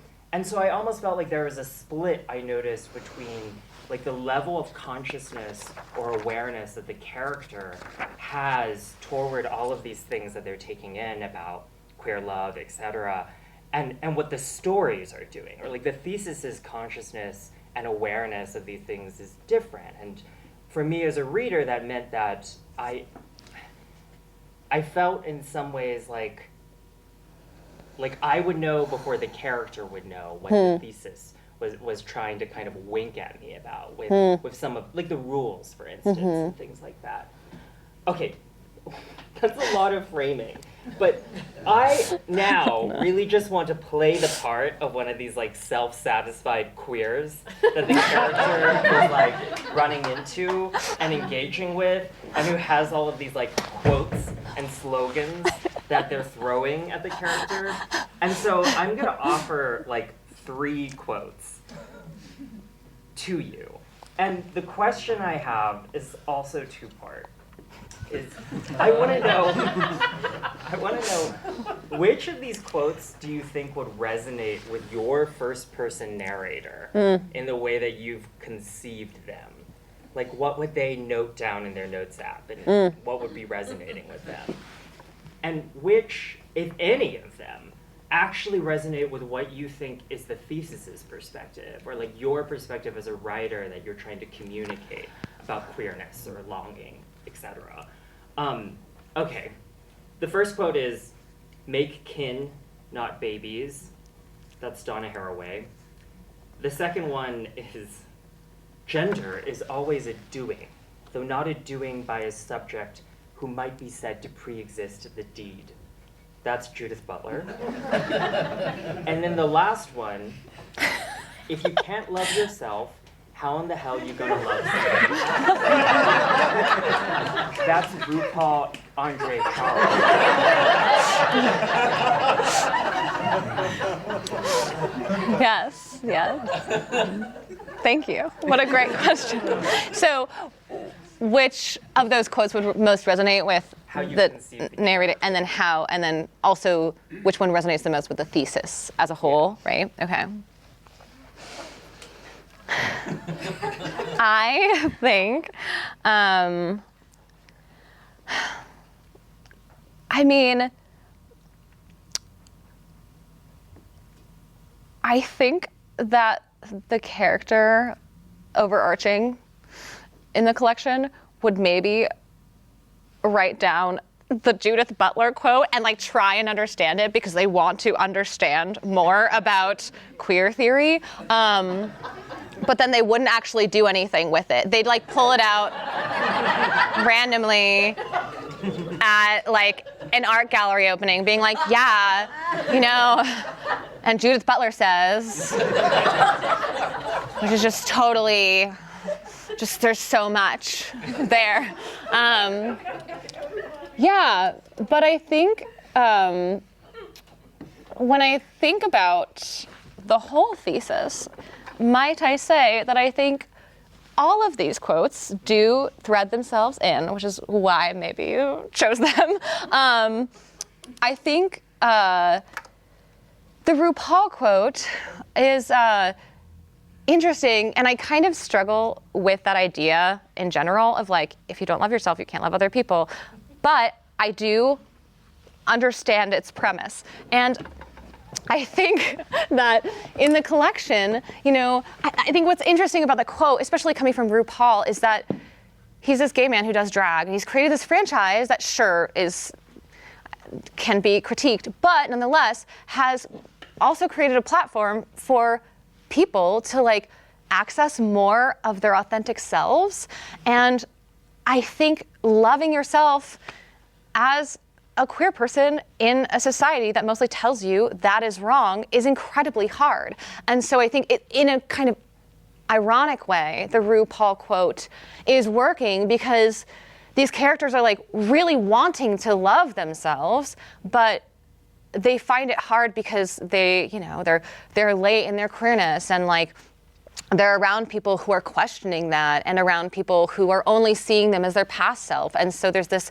so I almost felt like there was a split I noticed between like the level of consciousness or awareness that the character has toward all of these things that they're taking in about queer love, etc., and what the stories are doing, or like the Thesis's consciousness and awareness of these things is different. And for me as a reader, that meant that I felt in some ways like I would know before the character would know what the Thesis was trying to kind of wink at me about with some of like the rules, for instance, and things like that. Okay, that's a lot of framing, but I now really just want to play the part of one of these like self-satisfied queers that the character is like running into and engaging with, and who has all of these like quotes and slogans that they're throwing at the character. And so I'm gonna offer like 3 quotes to you. And the question I have is also 2-part. I want to know which of these quotes do you think would resonate with your first-person narrator in the way that you've conceived them? Like, what would they note down in their notes app, and what would be resonating with them? And which, if any of them, actually resonate with what you think is the Thesis's perspective, or like your perspective as a writer that you're trying to communicate about queerness or longing, etc. Okay, the first quote is, "Make kin, not babies." That's Donna Haraway. The second one is, "Gender is always a doing, though not a doing by a subject who might be said to pre-exist the deed." That's Judith Butler. And then the last one, "If you can't love yourself, how in the hell are you gonna love somebody else?" That's RuPaul Andre Charles. Yes. Thank you. What a great question. So, which of those quotes would most resonate with How you the conceive the narrator, and then also which one resonates the most with the thesis as a whole, right? Okay. I think, I think that the character overarching in the collection would maybe write down the Judith Butler quote and like try and understand it because they want to understand more about queer theory. But then they wouldn't actually do anything with it. They'd like pull it out randomly at like an art gallery opening, being like, yeah, you know, and Judith Butler says, which is just totally, just there's so much there. Yeah, but I think when I think about the whole thesis, might I say that I think all of these quotes do thread themselves in, which is why maybe you chose them. I think the RuPaul quote is interesting, and I kind of struggle with that idea in general of like, if you don't love yourself, you can't love other people. But I do understand its premise. And I think that in the collection, you know, I think what's interesting about the quote, especially coming from RuPaul, is that he's this gay man who does drag, and he's created this franchise that sure can be critiqued, but nonetheless has also created a platform for people to like access more of their authentic selves. And I think loving yourself as a queer person in a society that mostly tells you that is wrong is incredibly hard. And so I think in a kind of ironic way, the RuPaul quote is working because these characters are like really wanting to love themselves, but they find it hard because they, you know, they're late in their queerness, and like they're around people who are questioning that and around people who are only seeing them as their past self. And so there's this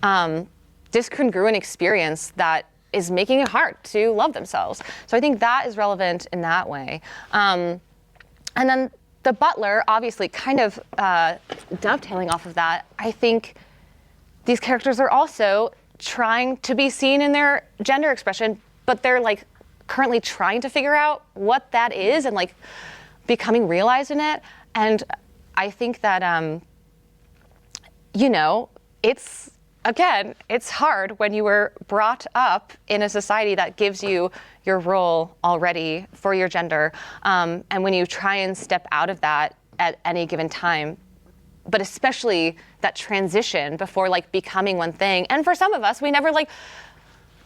discongruent experience that is making it hard to love themselves. So I think that is relevant in that way. And then the butler, obviously kind of dovetailing off of that, I think these characters are also trying to be seen in their gender expression, but they're like currently trying to figure out what that is and like becoming realized in it. And I think that, you know, it's hard when you were brought up in a society that gives you your role already for your gender. And when you try and step out of that at any given time, but especially that transition before like becoming one thing. And for some of us, we never like,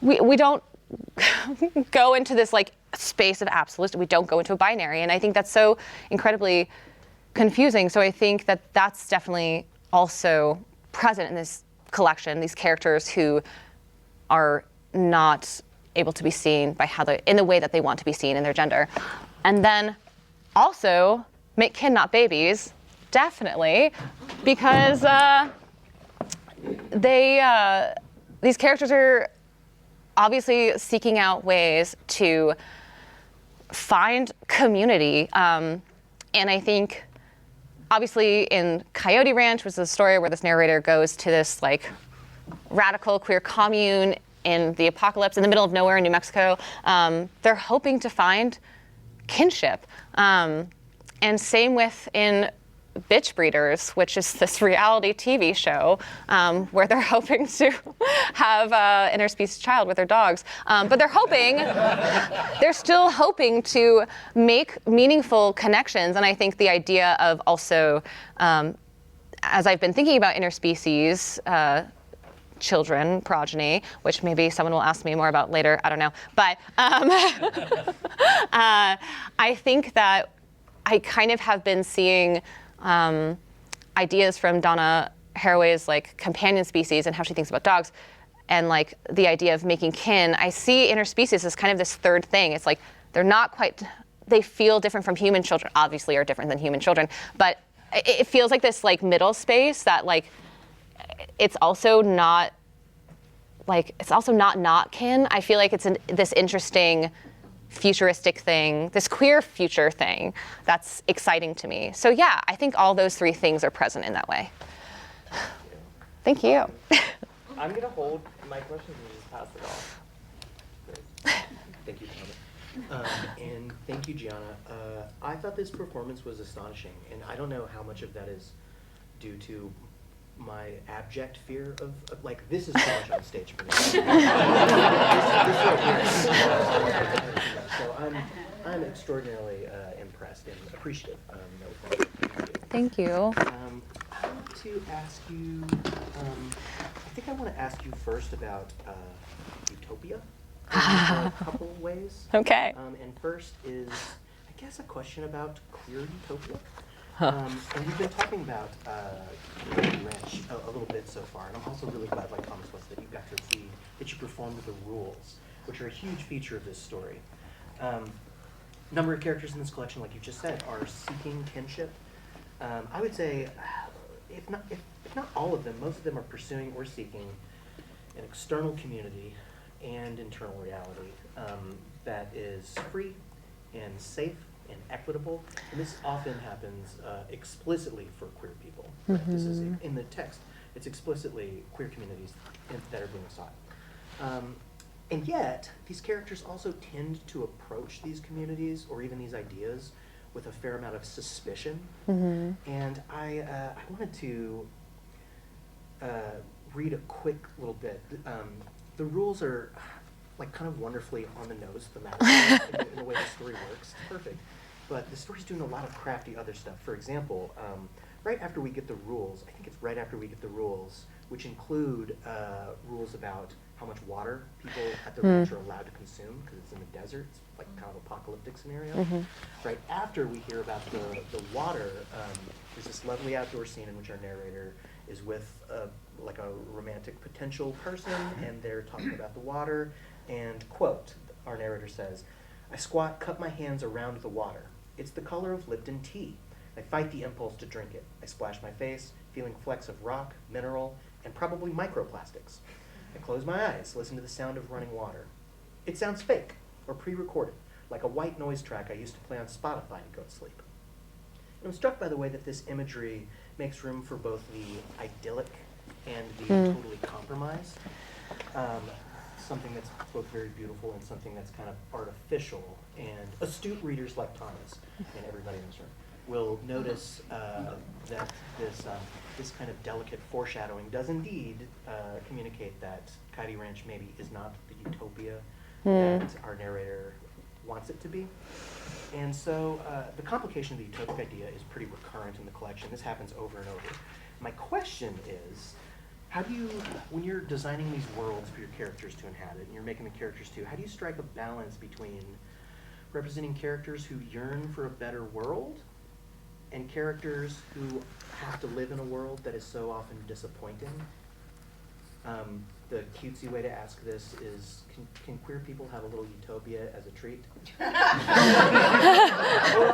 we don't go into this like space of absolutes. We don't go into a binary. And I think that's so incredibly confusing. So I think that that's definitely also present in this collection, these characters who are not able to be seen by in the way that they want to be seen in their gender. And then also make kin, not babies, definitely, because these characters are obviously seeking out ways to find community. And I think obviously in Coyote Ranch was the story where this narrator goes to this like radical queer commune in the apocalypse in the middle of nowhere in New Mexico. They're hoping to find kinship. And same with in Bitch Breeders, which is this reality TV show where they're hoping to have an interspecies child with their dogs. But they're still hoping to make meaningful connections. And I think the idea of also, as I've been thinking about interspecies children, progeny, which maybe someone will ask me more about later, I don't know. But I think that I kind of have been seeing ideas from Donna Haraway's like companion species and how she thinks about dogs, and like the idea of making kin. I see interspecies as kind of this third thing. It's like they're not quite, they feel different from human children, obviously are different than human children, but it feels like this like middle space that like it's also not not kin. I feel like it's this interesting futuristic thing, this queer future thing that's exciting to me. So yeah, I think all those three things are present in that way. Thank you. I'm gonna hold my questions and just pass it off. Thank you, Thomas. And thank you, Gianna. I thought this performance was astonishing, and I don't know how much of that is due to my abject fear of like, this is too much on stage for me. this right here. So I'm extraordinarily impressed and appreciative. Thank you. I want to ask you, I think I want to ask you first about utopia in a couple ways. Okay. And first is, I guess, a question about queer utopia. And we've been talking about Coyote Ranch a little bit so far, and I'm also really glad, like Thomas was, that you got to see that you performed the rules, which are a huge feature of this story. Number of characters in this collection, like you just said, are seeking kinship. I would say, if not all of them, most of them are pursuing or seeking an external community and internal reality that is free and safe and equitable. And this often happens explicitly for queer people. Right? This is in the text. It's explicitly queer communities that are being sought. And yet, these characters also tend to approach these communities or even these ideas with a fair amount of suspicion. And I wanted to read a quick little bit. The rules are like kind of wonderfully on the nose thematically in the way the story works. It's perfect. But the story's doing a lot of crafty other stuff. For example, right after we get the rules, I think it's right after we get the rules, which include rules about how much water people at the ranch are allowed to consume, because it's in the desert. It's like kind of apocalyptic scenario. Right after we hear about the water, there's this lovely outdoor scene in which our narrator is with like a romantic potential person, and they're talking about the water. And quote, our narrator says, "I squat, cup my hands around the water. It's the color of Lipton tea. I fight the impulse to drink it. I splash my face, feeling flecks of rock, mineral, and probably microplastics. I close my eyes, listen to the sound of running water. It sounds fake or pre-recorded, like a white noise track I used to play on Spotify to go to sleep." And I'm struck by the way that this imagery makes room for both the idyllic and the totally compromised. Something that's both very beautiful and something that's kind of artificial. And astute readers like Thomas and everybody in this room will notice that this kind of delicate foreshadowing does indeed communicate that Coyote Ranch maybe is not the utopia that our narrator wants it to be. And so the complication of the utopic idea is pretty recurrent in the collection. This happens over and over. My question is, how do you, when you're designing these worlds for your characters to inhabit, and you're making the characters too, how do you strike a balance between representing characters who yearn for a better world and characters who have to live in a world that is so often disappointing? The cutesy way to ask this is, can queer people have a little utopia as a treat? Or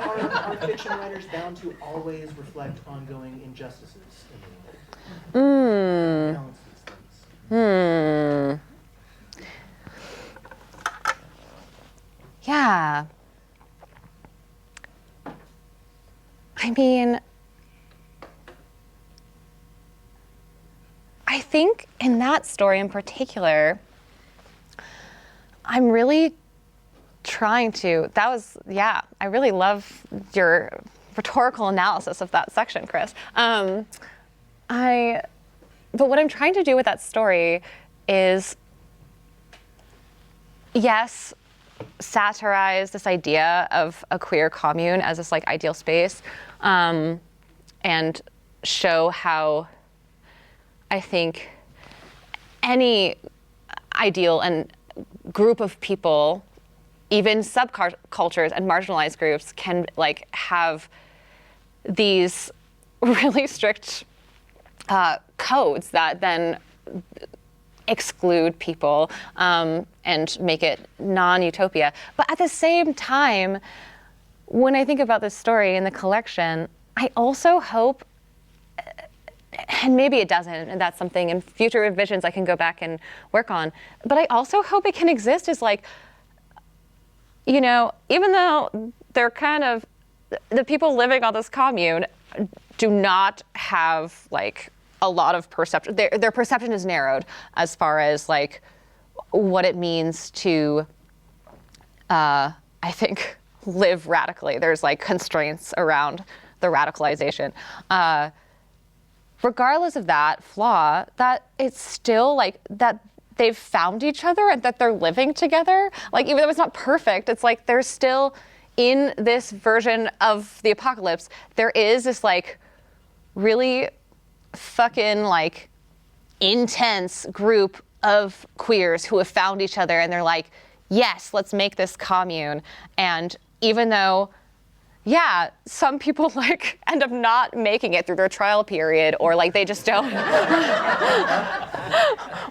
are fiction writers bound to always reflect ongoing injustices in the world? Balance these things. Yeah. I mean, I think in that story in particular, I'm really trying to, I really love your rhetorical analysis of that section, Chris. But what I'm trying to do with that story is, yes, satirize this idea of a queer commune as this like ideal space, and show how I think any ideal and group of people, even subcultures and marginalized groups, can like have these really strict codes that then exclude people and make it non-utopia. But at the same time, when I think about this story in the collection, I also hope, and maybe it doesn't, and that's something in future revisions I can go back and work on, but I also hope it can exist as like, you know, even though they're kind of, the people living on this commune do not have like a lot of perception. Their perception is narrowed as far as like what it means to, I think, live radically. There's like constraints around the radicalization. Regardless of that flaw, that it's still like that they've found each other and that they're living together. Like even though it's not perfect, it's like there's still, in this version of the apocalypse, there is this like really fucking like intense group of queers who have found each other and they're like, yes, let's make this commune. And even though, yeah, some people like end up not making it through their trial period, or like they just don't,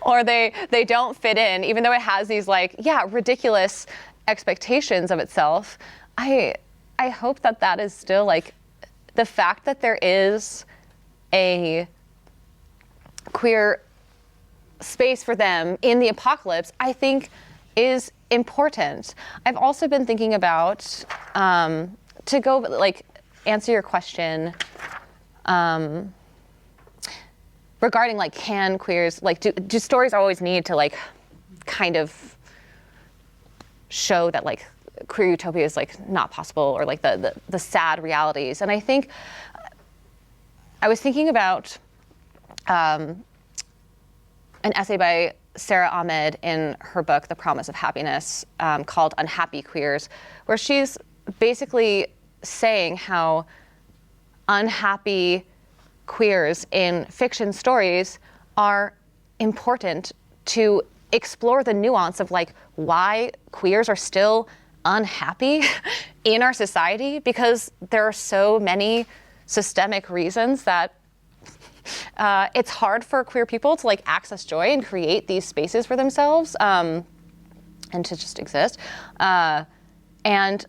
or they don't fit in, even though it has these like, yeah, ridiculous expectations of itself. I hope that that is still like, the fact that there is a queer space for them in the apocalypse, I think is important. I've also been thinking about, to go like answer your question, regarding like, can queers, like do stories always need to like kind of show that like queer utopia is like not possible, or like the sad realities. And I think I was thinking about an essay by Sarah Ahmed in her book, The Promise of Happiness, called Unhappy Queers, where she's basically saying how unhappy queers in fiction stories are important to explore the nuance of like why queers are still unhappy in our society, because there are so many systemic reasons that it's hard for queer people to like access joy and create these spaces for themselves, and to just exist. And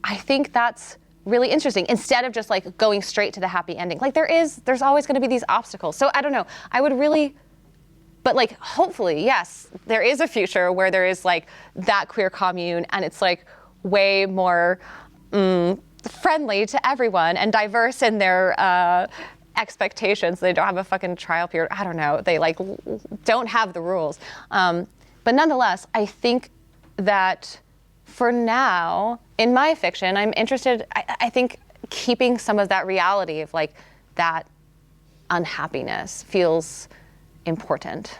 I think that's really interesting, instead of just like going straight to the happy ending. Like there's always going to be these obstacles. So I don't know, I would really, but like hopefully, yes, there is a future where there is like that queer commune and it's like way more friendly to everyone and diverse in their expectations. They don't have a fucking trial period. I don't know. They like don't have the rules. But nonetheless, I think that for now, in my fiction, I'm interested, I think keeping some of that reality of like that unhappiness feels important.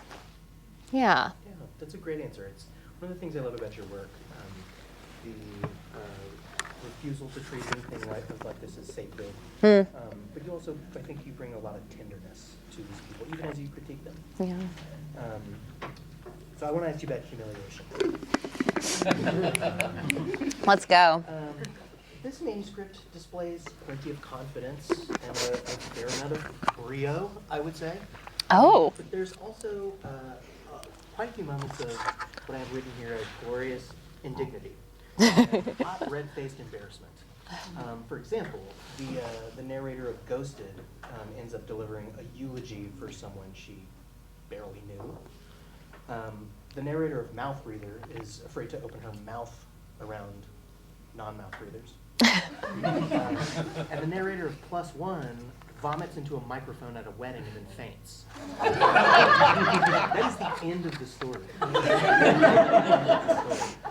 Yeah. Yeah, that's a great answer. It's one of the things I love about your work, the refusal to treat anything like this as sacred. But you also, I think you bring a lot of tenderness to these people, even as you critique them. Yeah. So I want to ask you about humiliation. Let's go. This manuscript displays plenty of confidence and a fair amount of brio, I would say. Oh. But there's also quite a few moments of what I have written here as glorious indignity, hot red-faced embarrassment. For example, the narrator of Ghosted ends up delivering a eulogy for someone she barely knew. The narrator of Mouth Breather is afraid to open her mouth around non-mouth breathers. And the narrator of Plus One vomits into a microphone at a wedding and then faints. That is the end of the story.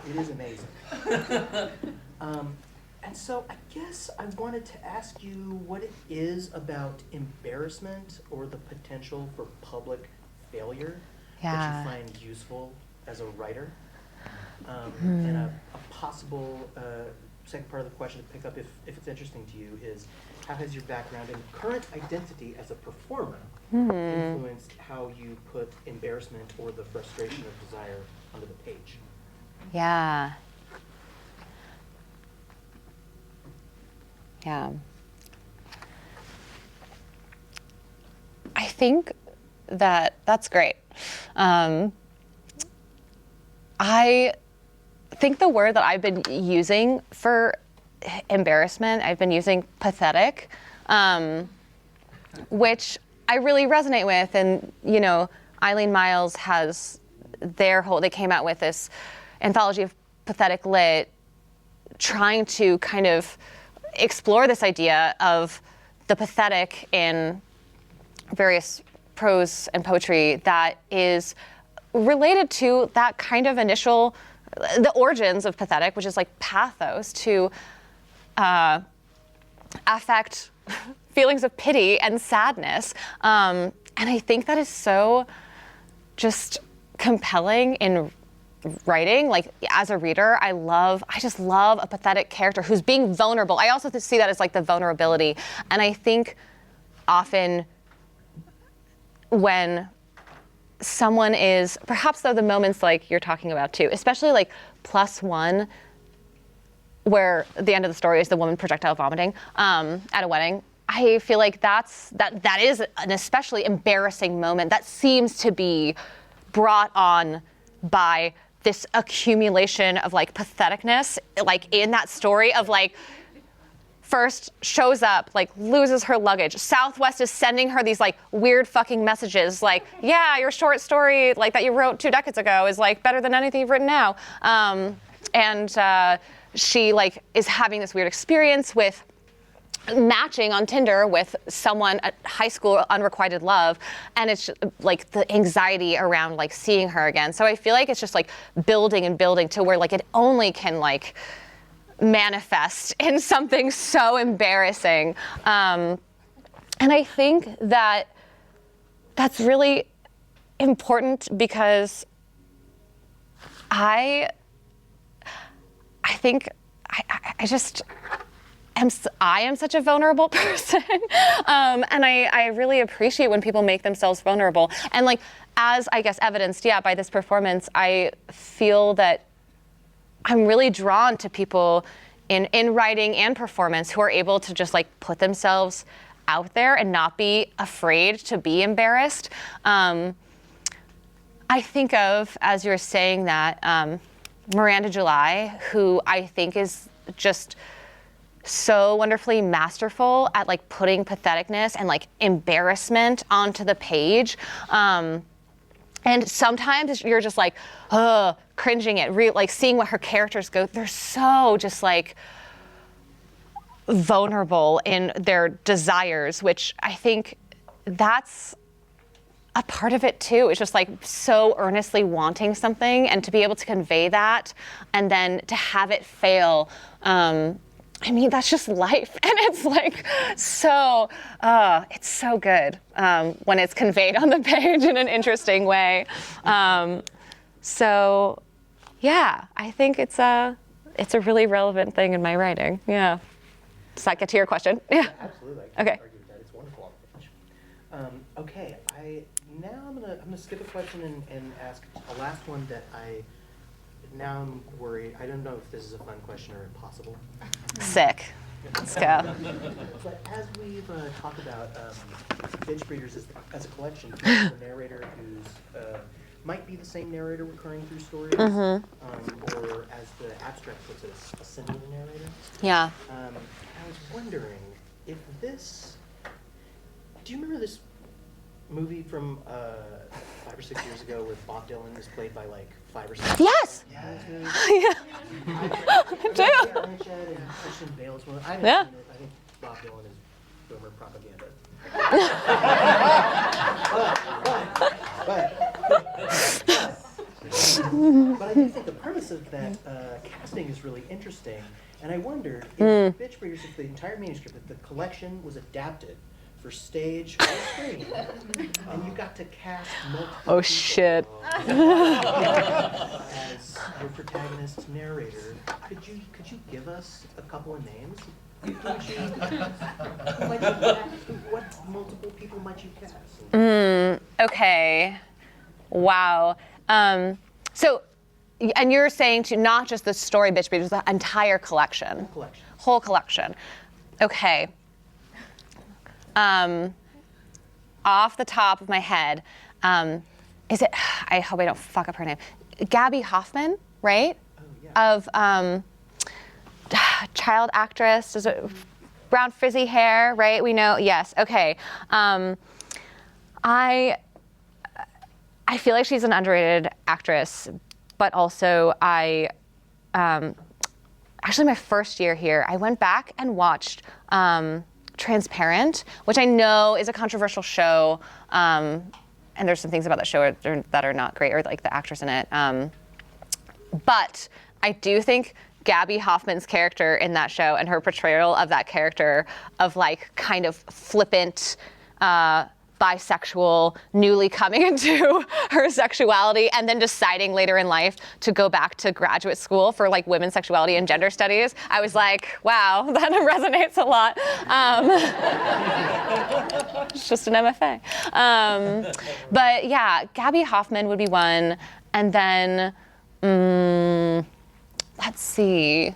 It is amazing. And so I guess I wanted to ask you what it is about embarrassment or the potential for public failure that you find useful as a writer. And a possible second part of the question to pick up, if it's interesting to you, is how has your background and current identity as a performer influenced how you put embarrassment or the frustration of desire onto the page? Yeah. Yeah. I think that's great. I think the word that I've been using for embarrassment, I've been using pathetic. which I really resonate with. And, you know, Eileen Miles has they came out with this anthology of pathetic lit, trying to kind of explore this idea of the pathetic in various prose and poetry that is related to that kind of the origins of pathetic, which is like pathos, to affect feelings of pity and sadness. And I think that is so just compelling in writing. Like, as a reader, I just love a pathetic character who's being vulnerable. I also see that as like the vulnerability. And I think often when someone is, perhaps though the moments like you're talking about too, especially like +1, where the end of the story is the woman projectile vomiting at a wedding, I feel like that is an especially embarrassing moment that seems to be brought on by this accumulation of like patheticness, like in that story of like, first shows up, like loses her luggage. Southwest is sending her these like weird fucking messages, like, yeah, your short story like that you wrote 2 decades ago is like better than anything you've written now. And she like is having this weird experience with matching on Tinder with someone at high school unrequited love, and it's like the anxiety around like seeing her again. So I feel like it's just like building and building to where like it only can like manifest in something so embarrassing. And I think that that's really important because I think I am such a vulnerable person. And I really appreciate when people make themselves vulnerable. And like, as I guess evidenced, by this performance, I feel that I'm really drawn to people in writing and performance who are able to just like put themselves out there and not be afraid to be embarrassed. I think of, as you're saying that, Miranda July, who I think is just so wonderfully masterful at like putting patheticness and like embarrassment onto the page. And sometimes you're just like, cringing at like seeing what her characters go. They're so just like vulnerable in their desires, which I think that's a part of it too. It's just like so earnestly wanting something, and to be able to convey that and then to have it fail. I mean, that's just life. And it's like it's so good when it's conveyed on the page in an interesting way. So yeah, I think it's a really relevant thing in my writing. Yeah. Does that get to your question? Yeah. Absolutely. I can't argue with that. It's wonderful on the page. Okay, I'm gonna skip a question and ask a last one that now I'm worried. I don't know if this is a fun question or impossible. Sick. Let's go. But as we've talked about Bitch Breeders as a collection, the narrator who's might be the same narrator recurring through stories, or as the abstract puts it, a similar narrator. Yeah. I was wondering if this. Do you remember this movie from 5 or 6 years ago where Bob Dylan was played by like 5 or 6? Yes. Yeah. I do. And Christian Bale's one. I haven't seen it. I think Bob Dylan is boomer propaganda. But I do think the premise of that casting is really interesting, and I wondered if Bitch Breeders, if the entire manuscript, if the collection was adapted for stage or screen, and you got to cast multiple people Shit. As your protagonist narrator, could you give us a couple of names? What multiple people might you cast? Okay. Wow. So, and you're saying to not just the story Bitch Breeders, the entire collection. Whole collection. Okay. Off the top of my head, is it, I hope I don't fuck up her name, Gabby Hoffman, right? Oh, yeah. Of child actress, brown frizzy hair, right? We know, yes, okay. I feel like she's an underrated actress, but also actually my first year here, I went back and watched Transparent, which I know is a controversial show, and there's some things about that show that are not great, or like the actress in it. But I do think Gabby Hoffman's character in that show and her portrayal of that character of like kind of flippant, bisexual, newly coming into her sexuality and then deciding later in life to go back to graduate school for like women's sexuality and gender studies. I was like, wow, that resonates a lot. It's just an MFA. But yeah, Gabby Hoffman would be one. And then, let's see,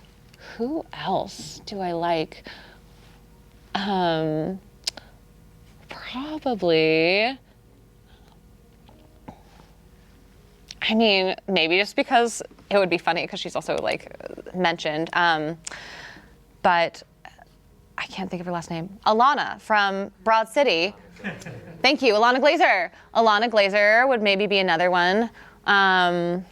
who else do I like? Probably, I mean, maybe just because it would be funny because she's also like mentioned, but I can't think of her last name. Alana from Broad City. Thank you, Alana Glazer. Alana Glazer would maybe be another one. I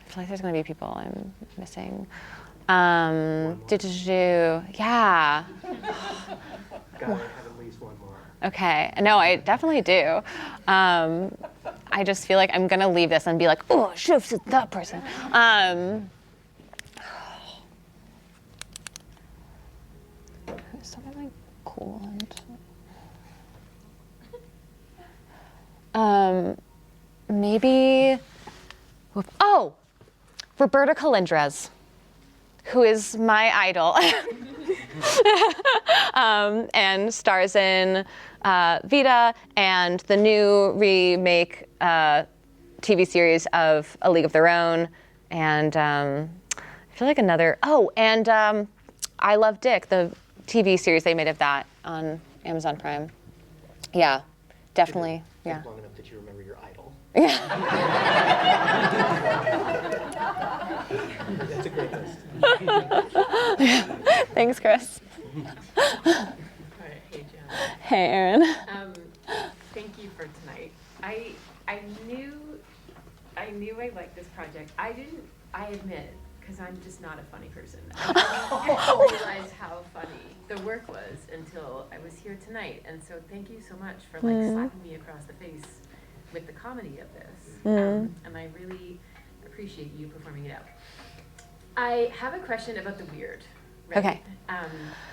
feel like there's gonna be people I'm missing. Yeah. Gotta have at least one more. Okay, no, I definitely do. I just feel like I'm gonna leave this and be like, oh, I should have said that person. Who's someone like cool and maybe, Roberta Colindrez, who is my idol. And stars in Vita and the new remake TV series of A League of Their Own. And I feel like another, I Love Dick, the TV series they made of that on Amazon Prime. Yeah, definitely, yeah. Long enough that you remember your idol. Yeah. That's a great list. Thanks, Chris. All right, hey Gianna. Hey, Erin. Thank you for tonight. I knew I liked this project. I admit, because I'm just not a funny person. I didn't realize how funny the work was until I was here tonight. And so thank you so much for like slapping me across the face with the comedy of this. And I really appreciate you performing it out. I have a question about the weird. Right? Okay.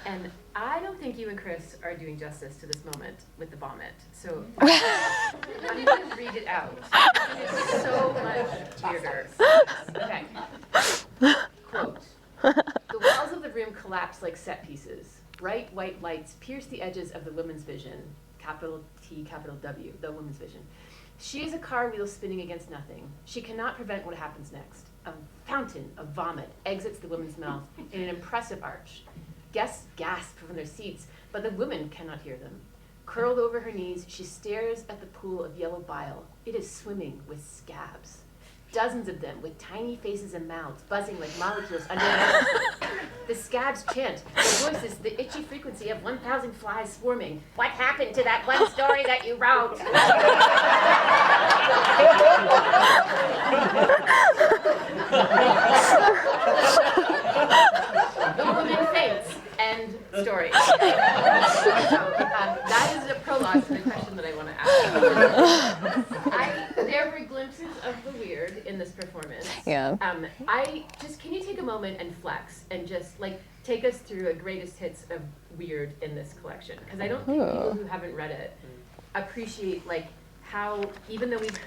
And I don't think you and Chris are doing justice to this moment with the vomit. So I'm going to read it out. It's so much weirder. Okay. Quote. The walls of the room collapse like set pieces. Bright white lights pierce the edges of the woman's vision. Capital T, capital W, the woman's vision. She is a car wheel spinning against nothing. She cannot prevent what happens next. A fountain of vomit exits the woman's mouth in an impressive arch. Guests gasp from their seats, but the woman cannot hear them. Curled over her knees, she stares at the pool of yellow bile. It is swimming with scabs. Dozens of them with tiny faces and mouths buzzing like molecules under an microscope. The scabs chant, their voices the itchy frequency of 1,000 flies swarming. What happened to that one story that you wrote? The woman faints. End story. So, that is a prologue to the question that I want to ask. There were glimpses of the weird in this performance. Yeah. Can you take a moment and flex and just like take us through a greatest hits of weird in this collection? Because I don't think people who haven't read it appreciate like how, even though we've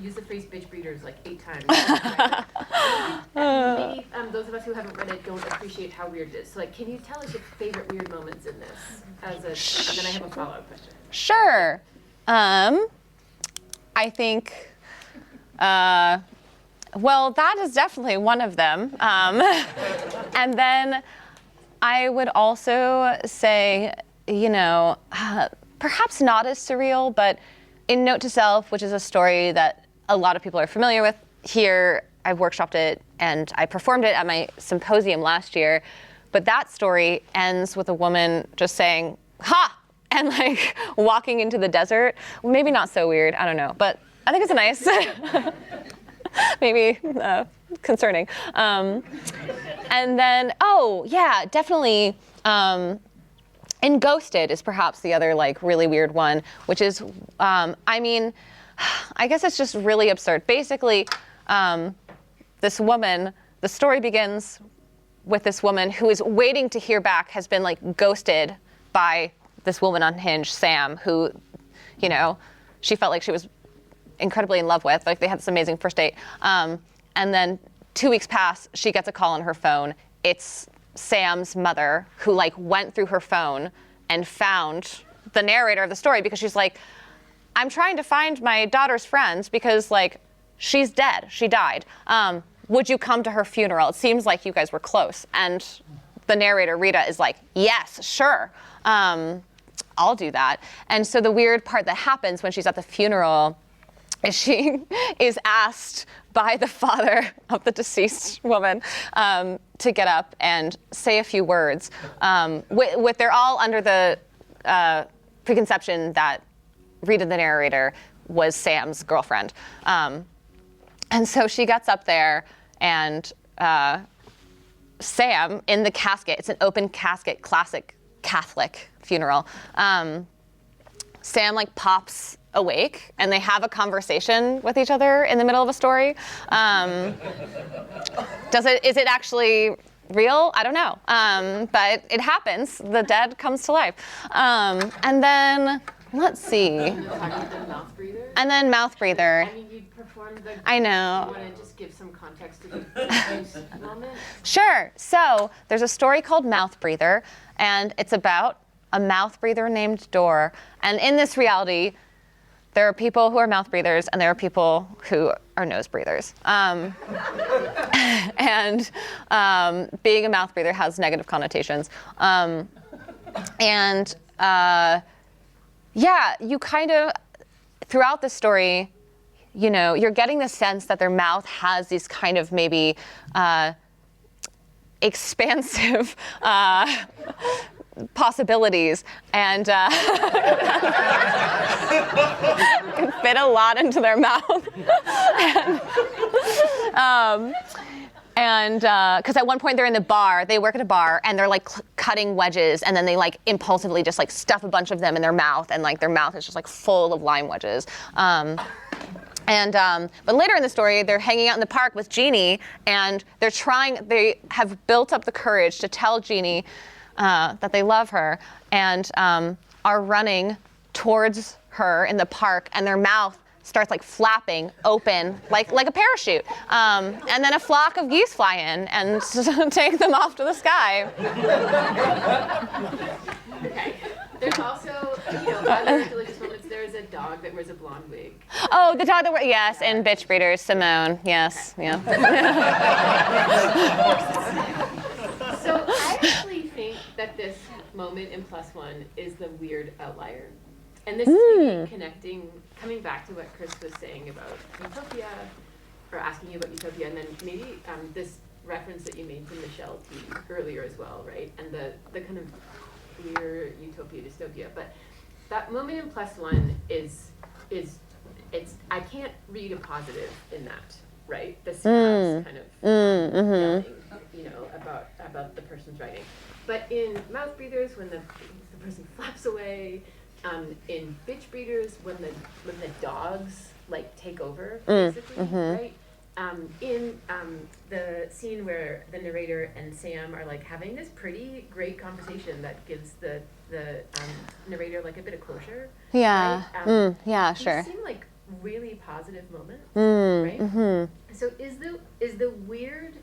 used the phrase bitch breeders like 8 times, maybe those of us who haven't read it don't appreciate how weird it is. So like, can you tell us your favorite weird moments in this? And then I have a follow-up question. Sure. I think, well, that is definitely one of them. And then I would also say, perhaps not as surreal, but in Note to Self, which is a story that a lot of people are familiar with, here I've workshopped it and I performed it at my symposium last year. But that story ends with a woman just saying, "Ha!" and like walking into the desert. Maybe not so weird, I don't know. But I think it's nice, maybe concerning. And then, oh yeah, definitely, and Ghosted is perhaps the other like really weird one, which is, I mean, I guess it's just really absurd. Basically, this woman, the story begins with this woman who is waiting to hear back, has been like ghosted by this woman on Hinge, Sam, who, you know, she felt like she was incredibly in love with. Like they had this amazing first date. And then 2 weeks pass, she gets a call on her phone. It's Sam's mother who like went through her phone and found the narrator of the story because she's like, I'm trying to find my daughter's friends because like she's dead, she died. Would you come to her funeral? It seems like you guys were close. And the narrator, Rita, is like, yes, sure, I'll do that. And so the weird part that happens when she's at the funeral is she is asked by the father of the deceased woman to get up and say a few words. They're all under the preconception that Rita, the narrator, was Sam's girlfriend. And so she gets up there and Sam, in the casket, it's an open casket, classic Catholic funeral. Sam like pops awake and they have a conversation with each other in the middle of a story. Is it actually real? I don't know. But it happens. The dead comes to life. And then, let's see. And then Mouth Breather. I mean, you performed the... I know. Do you want to just give some context to the moment? Sure. So there's a story called Mouth Breather, and it's about a mouth breather named Dor. And in this reality, there are people who are mouth breathers, and there are people who are nose breathers. And being a mouth breather has negative connotations. Yeah, you kind of, throughout the story, you know, you're getting the sense that their mouth has these kind of maybe expansive possibilities and can fit a lot into their mouth. And because at one point they're in the bar, they work at a bar, and they're like cutting wedges, and then they like impulsively just like stuff a bunch of them in their mouth, and like their mouth is just like full of lime wedges. But later in the story, they're hanging out in the park with Jeannie, and they have built up the courage to tell Jeannie that they love her, and are running towards her in the park, and their mouth starts like flapping open like a parachute. And then a flock of geese fly in and take them off to the sky. Okay. There's also, other religious moments. There's a dog that wears a blonde wig. Oh, the dog that yes, in Bitch Breeders, Simone, yes, yeah. So I actually think that this moment in +1 is the weird outlier. And this is maybe coming back to what Chris was saying about utopia, or asking you about utopia, and then maybe this reference that you made to Michelle T. earlier as well, right? And the kind of clear utopia, dystopia. But that moment in +1 is I can't read a positive in that, right? The Stabs kind of yelling, about the person's writing. But in Mouth Breathers, when the person flaps away, in Bitch Breeders, when the dogs like take over, basically, right? In the scene where the narrator and Sam are like having this pretty great conversation that gives the narrator like a bit of closure. Yeah. Right? Yeah. Sure. These seem like really positive moments, right? So is the weird,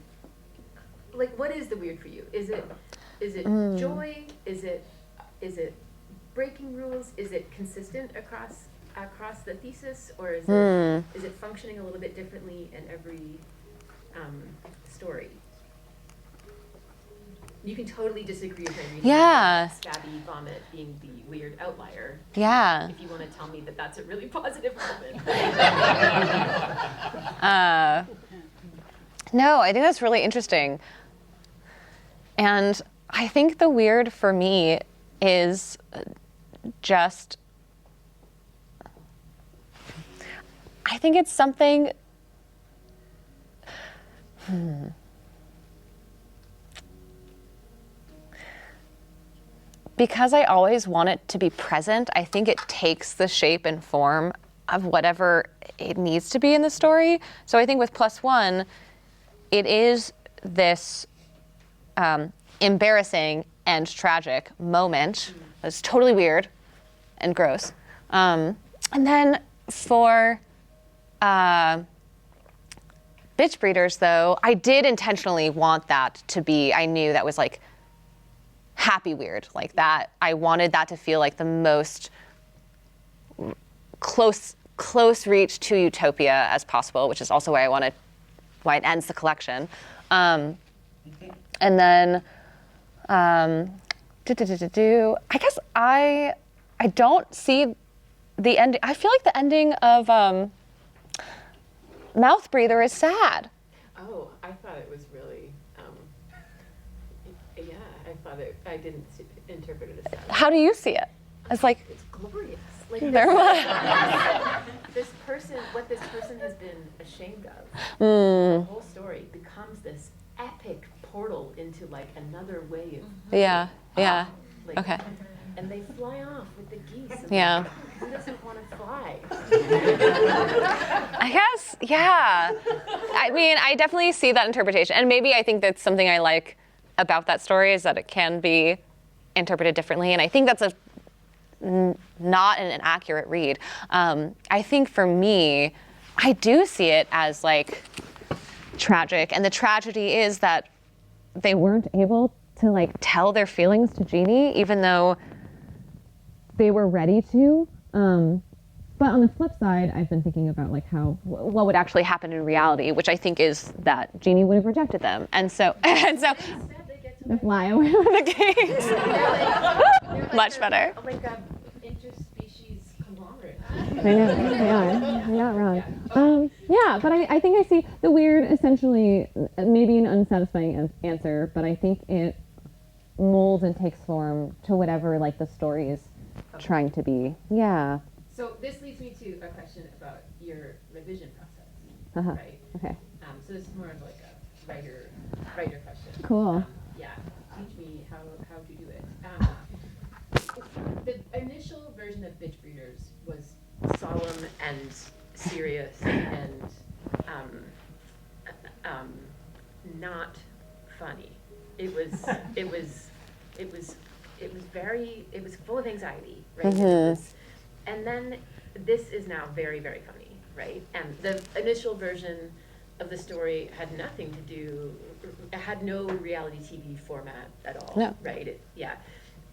like, what is the weird for you? Is it joy? Is it breaking rules? Is it consistent across the thesis, or is it functioning a little bit differently in every story? You can totally disagree with my reading. Yeah. Stabby vomit being the weird outlier. Yeah. If you want to tell me that that's a really positive moment. No, I think that's really interesting. And I think the weird for me is just, I think it's something, because I always want it to be present, I think it takes the shape and form of whatever it needs to be in the story. So I think with +1, it is this embarrassing and tragic moment. It's totally weird and gross. And then for Bitch Breeders, though, I did intentionally want that to be, I knew that was like happy weird, like that. I wanted that to feel like the most close reach to utopia as possible, which is also why why it ends the collection. And then, I guess I don't see the ending. I feel like the ending of Mouth Breather is sad. Oh, I thought it was really, yeah, I didn't interpret it as sad. How do you see it? It's like, It's glorious. Like what this person has been ashamed of, the whole story becomes this epic portal into like another way of yeah. like, Okay. and they fly off with the geese. And Yeah. like, who doesn't want to fly? I guess, yeah. I mean, I definitely see that interpretation. And maybe I think that's something I like about that story is that it can be interpreted differently. And I think that's not an accurate read. I think for me, I do see it as like tragic. And the tragedy is that they weren't able to like tell their feelings to Jeannie, even though they were ready to. But on the flip side, I've been thinking about like what would actually happen in reality, which I think is that Jeannie would have rejected them. And so they fly away with the games. They're like Much better. Like a interspecies conglomerate. I know, they are. You're not wrong. Yeah, but I think I see the weird, essentially, maybe an unsatisfying answer, but I think it molds and takes form to whatever like the story is trying to be. Yeah. So this leads me to a question about your revision process, Uh-huh. right? Okay. So this is more of like a writer question. Cool. Yeah, teach me how to do it. The initial version of Bitch Breeders was solemn and serious and not funny. It was full of anxiety, right? And then this is now very, very funny, right? And the initial version of the story had nothing to do, it had no reality TV format at all, No. right?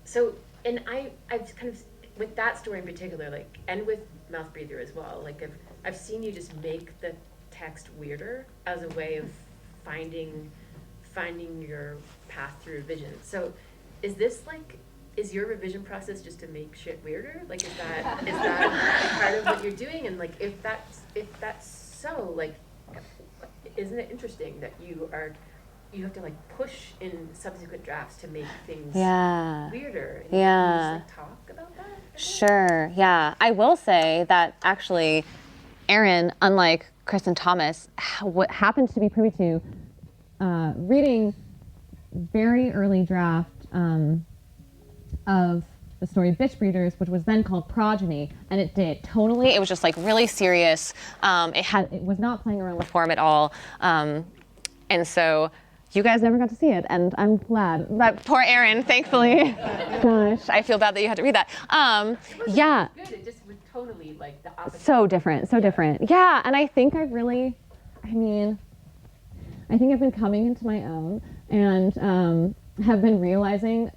So, and I've kind of, with that story in particular, like, and with Mouth Breather as well, like I've seen you just make the text weirder as a way of finding your path through revision. So is your revision process just to make shit weirder? Like, is that part of what you're doing? And like, if that's so, like, isn't it interesting that you have to like push in subsequent drafts to make things weirder? And Yeah. can you just like talk about that? Sure, yeah. I will say that actually, Erin, unlike Kristen Thomas, what happens to be privy to reading very early draft of the story Bitch Breeders, which was then called Progeny, and it did tonally. It was just like really serious. It was not playing around with form at all, and so you guys never got to see it, and I'm glad. That poor Erin, thankfully. Gosh, I feel bad that you had to read that. Yeah. Good, it just was totally like the opposite. So different. Yeah, and I think I think I've been coming into my own and have been realizing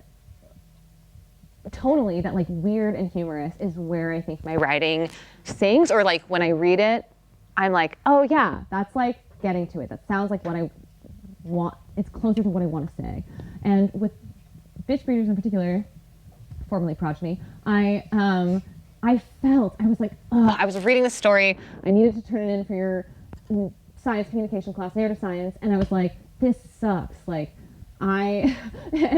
tonally that like weird and humorous is where I think my writing sings, or like when I read it, I'm like, oh yeah, that's like getting to it. That sounds like what I want. It's closer to what I want to say. And with Bitch Breeders in particular, formerly Progeny, I was like, oh, I was reading the story. I needed to turn it in for your science communication class, narrative science, and I was like, this sucks. Like, and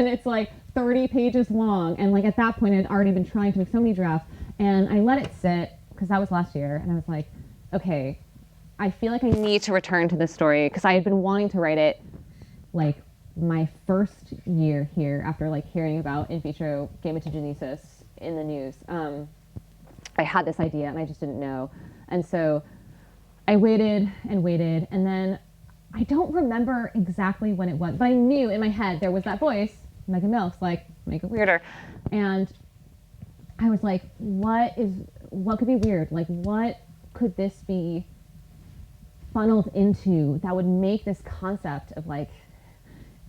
it's like 30 pages long. And like at that point, I'd already been trying to make so many drafts, and I let it sit because that was last year. And I was like, okay, I feel like I need to return to this story because I had been wanting to write it like my first year here after like hearing about in vitro gametogenesis in the news. I had this idea and I just didn't know. And so I waited and waited, and then I don't remember exactly when it was, but I knew in my head there was that voice, Megan Milks, like, make it weirder. And I was like, what could be weird? Like, what could this be funneled into that would make this concept of like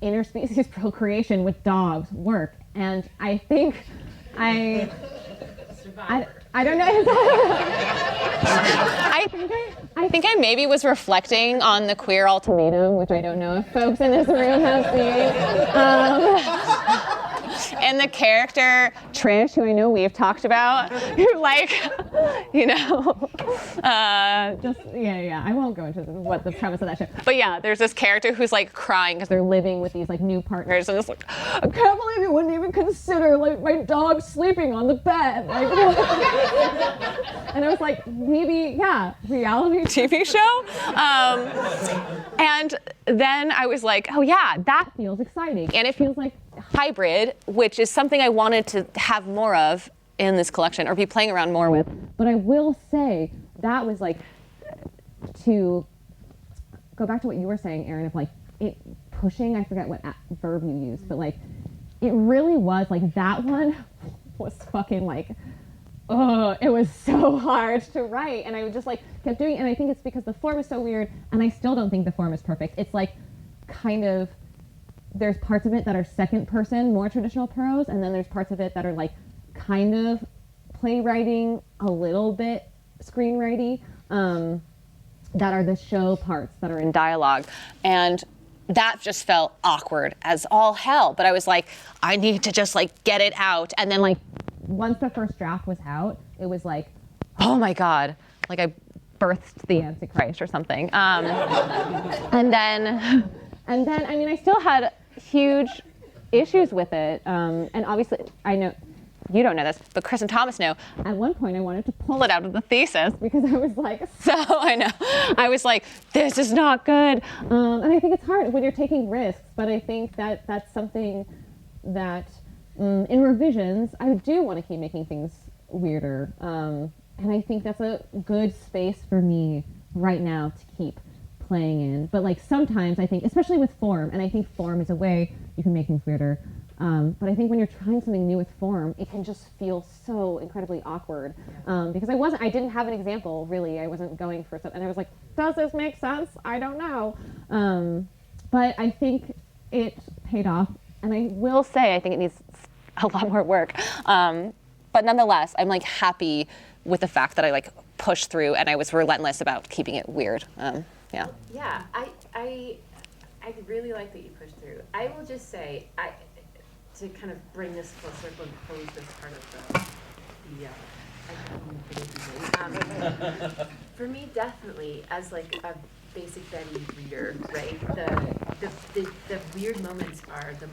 interspecies procreation with dogs work? And I think I don't know. I think I maybe was reflecting on the queer ultimatum, which I don't know if folks in this room have seen. And the character Trish, who I know we've talked about, who like, you know, I won't go into what the premise of that show. But yeah, there's this character who's like crying because they're living with these like new partners, and it's like, I can't believe you wouldn't even consider like my dog sleeping on the bed. Like, and I was like, maybe, yeah, reality TV show. And then I was like, oh yeah, that feels exciting. And it feels like hybrid, which is something I wanted to have more of in this collection or be playing around more with. But I will say that was like, to go back to what you were saying, Erin, of like it pushing, I forget what verb you used, but like it really was like that one was fucking like, oh, it was so hard to write. And I would just like kept doing it. And I think it's because the form is so weird, and I still don't think the form is perfect. It's like kind of, there's parts of it that are second person, more traditional prose, and then there's parts of it that are like kind of playwriting, a little bit screenwriting, that are the show parts that are in dialogue. And that just felt awkward as all hell. But I was like, I need to just like get it out. And then like once the first draft was out, it was like, oh my God, like I birthed the Antichrist or something. And then, I mean, I still had huge issues with it. And obviously, I know, you don't know this, but Chris and Thomas know. At one point, I wanted to pull it out of the thesis because I was like, I was like, this is not good. And I think it's hard when you're taking risks, but I think that that's something that in revisions, I do want to keep making things weirder. And I think that's a good space for me right now to keep playing in. But like sometimes I think, especially with form, and I think form is a way you can make things weirder. But I think when you're trying something new with form, it can just feel so incredibly awkward. Because I didn't have an example, really. I wasn't going for something. And I was like, does this make sense? I don't know. But I think it paid off. And I will say, I think it needs a lot more work. But nonetheless, I'm like happy with the fact that I like pushed through and I was relentless about keeping it weird. Yeah. Yeah, I really like that you pushed through. I will just say, to kind of bring this full circle and close this part of the for me, definitely, as like a basic Betty reader, right? The weird moments are the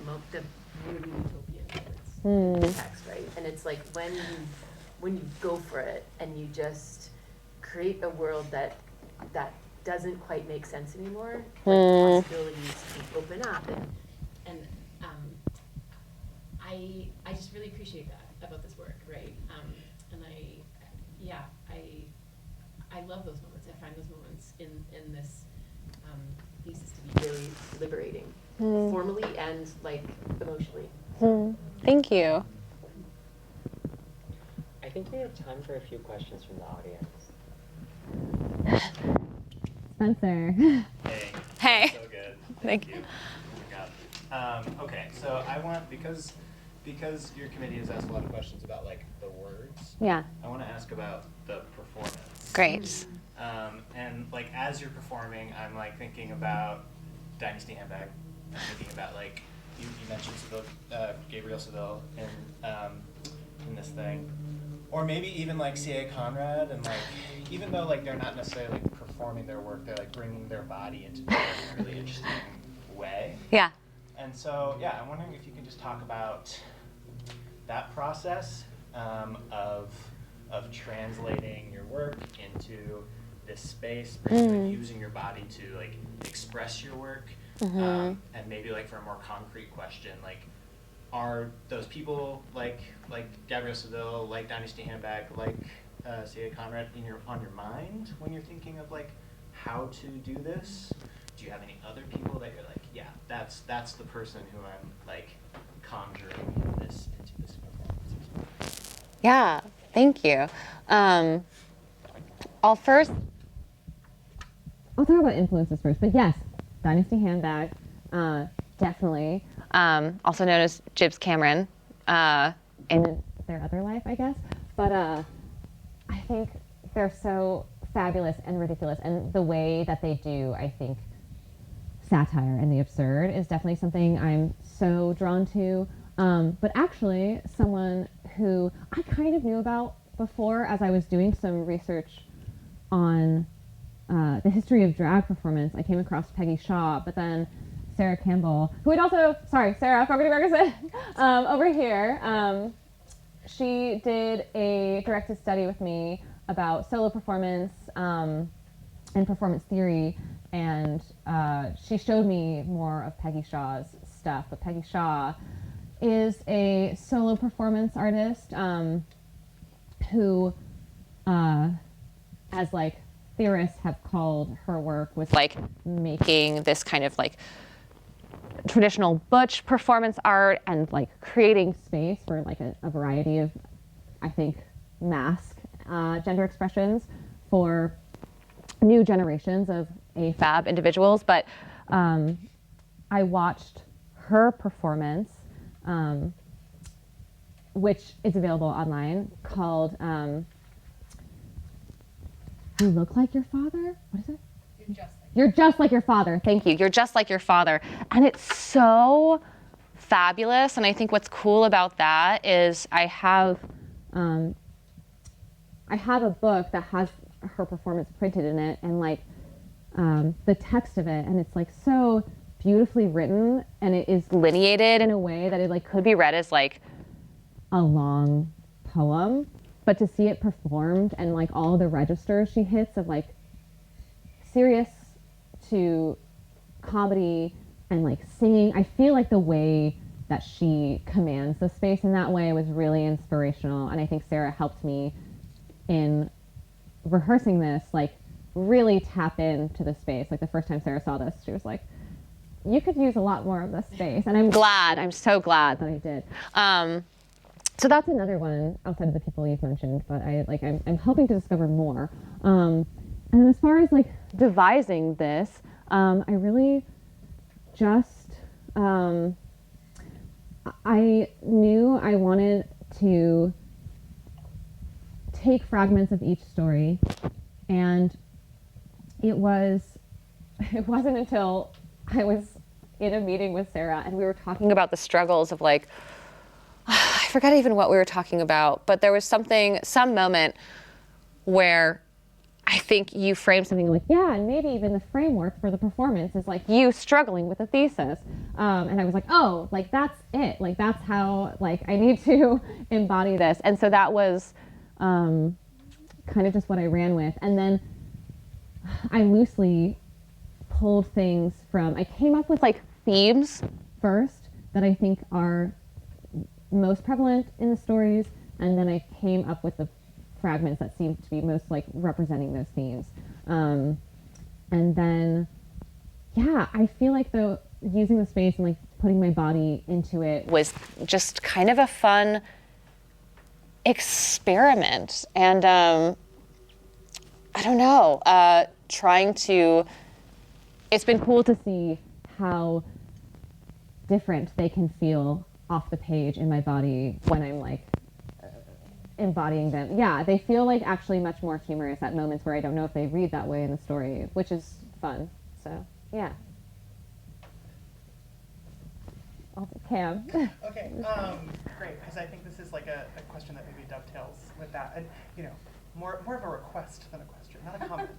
weird utopian moments in the text, right? And it's like when you go for it and you just create a world that doesn't quite make sense anymore, like possibilities can open up, and I just really appreciate that about this work, right? And I love those moments. I find those moments in this thesis to be really liberating, formally and like emotionally. Thank you. I think we have time for a few questions from the audience. Spencer. Hey. Hey. So good. Thank you. Oh my God. Okay, so I want, because your committee has asked a lot of questions about like the words. Yeah. I want to ask about the performance. Great. And like as you're performing, I'm like thinking about Dynasty Handbag. I'm thinking about like you mentioned Seville, Gabriel Seville in this thing, or maybe even like C.A. Conrad, and like even though like they're not necessarily like performing their work, they're like bringing their body into it in a really interesting way. Yeah. And so, yeah, I'm wondering if you could just talk about that process of translating your work into this space, basically using your body to like express your work, and maybe like for a more concrete question, like, are those people like Gabrielle Seville, like Dynasty Handbag, like Celia Conrad on your mind when you're thinking of like how to do this? Do you have any other people that you're like, yeah, that's the person who I'm like conjuring into this performance? Yeah, thank you. I'll talk about influences first, but yes, Dynasty Handbag, definitely. Also known as Jibs Cameron, in their other life, I guess. But I think they're so fabulous and ridiculous, and the way that they do, I think, satire and the absurd is definitely something I'm so drawn to. But actually, someone who I kind of knew about before as I was doing some research on the history of drag performance, I came across Peggy Shaw, but then Sarah Campbell, who had also, sorry, Sarah Fogarty Ferguson, over here, she did a directed study with me about solo performance and performance theory, and she showed me more of Peggy Shaw's stuff. But Peggy Shaw is a solo performance artist who, as like theorists have called her work, was like making this kind of like traditional butch performance art and like creating space for like a variety of, I think, mask gender expressions for new generations of AFAB individuals. But I watched her performance, which is available online, called You Look Like Your Father? What is it? You're just like your father. Thank you. You're just like your father. And it's so fabulous. And I think what's cool about that is I have a book that has her performance printed in it, and like the text of it, and it's like so beautifully written, and it is lineated in a way that it like could be read as like a long poem, but to see it performed and like all the registers she hits of like serious to comedy and like singing, I feel like the way that she commands the space in that way was really inspirational. And I think Sarah helped me in rehearsing this, like really tap into the space. Like the first time Sarah saw this, she was like, you could use a lot more of this space. And I'm so glad that I did. So that's another one outside of the people you've mentioned, but I'm hoping to discover more. And as far as like devising this, I really just, I knew I wanted to take fragments of each story, and it wasn't until I was in a meeting with Sarah and we were talking about the struggles of like, I forget even what we were talking about, but there was some moment where I think you framed something like, yeah, and maybe even the framework for the performance is like you struggling with a thesis. And I was like, oh, like that's it. Like that's how like I need to embody this. And so that was kind of just what I ran with. And then I loosely pulled things from, I came up with like themes first that I think are most prevalent in the stories. And then I came up with the fragments that seemed to be most like representing those themes. And then, yeah, I feel like using the space and like putting my body into it was just kind of a fun experiment. And I don't know, it's been cool to see how different they can feel off the page in my body when I'm like embodying them. Yeah, they feel like actually much more humorous at moments where I don't know if they read that way in the story, which is fun. So, yeah. Cam. Okay, great, because I think this is like a question that maybe dovetails with that. And, you know, more of a request than a question, not a comment.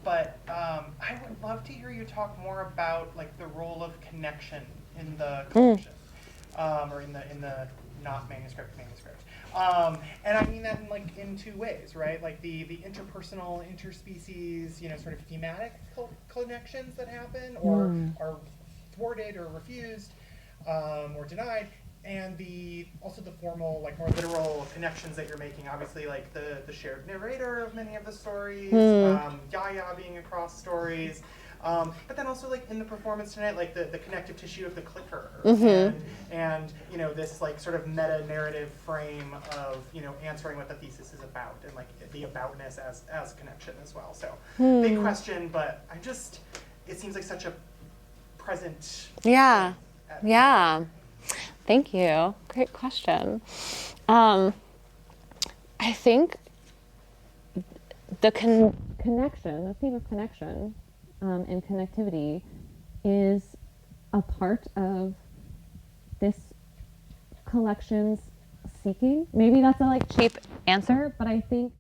But I would love to hear you talk more about like the role of connection in the collection, or in the not manuscript. And I mean that in two ways, right? Like the interpersonal, interspecies, sort of thematic connections that happen or are thwarted or refused or denied, and also the formal, like more literal connections that you're making. Obviously, like the shared narrator of many of the stories, Yaya being across stories. But then also like in the performance tonight, like the connective tissue of the clicker, and this like sort of meta narrative frame of answering what the thesis is about, and like the aboutness as connection as well. So big question, but it seems like such a present. Yeah. Thank you. Great question. I think the connection, the theme of connection, and connectivity is a part of this collection's seeking. Maybe that's a cheap answer, but I think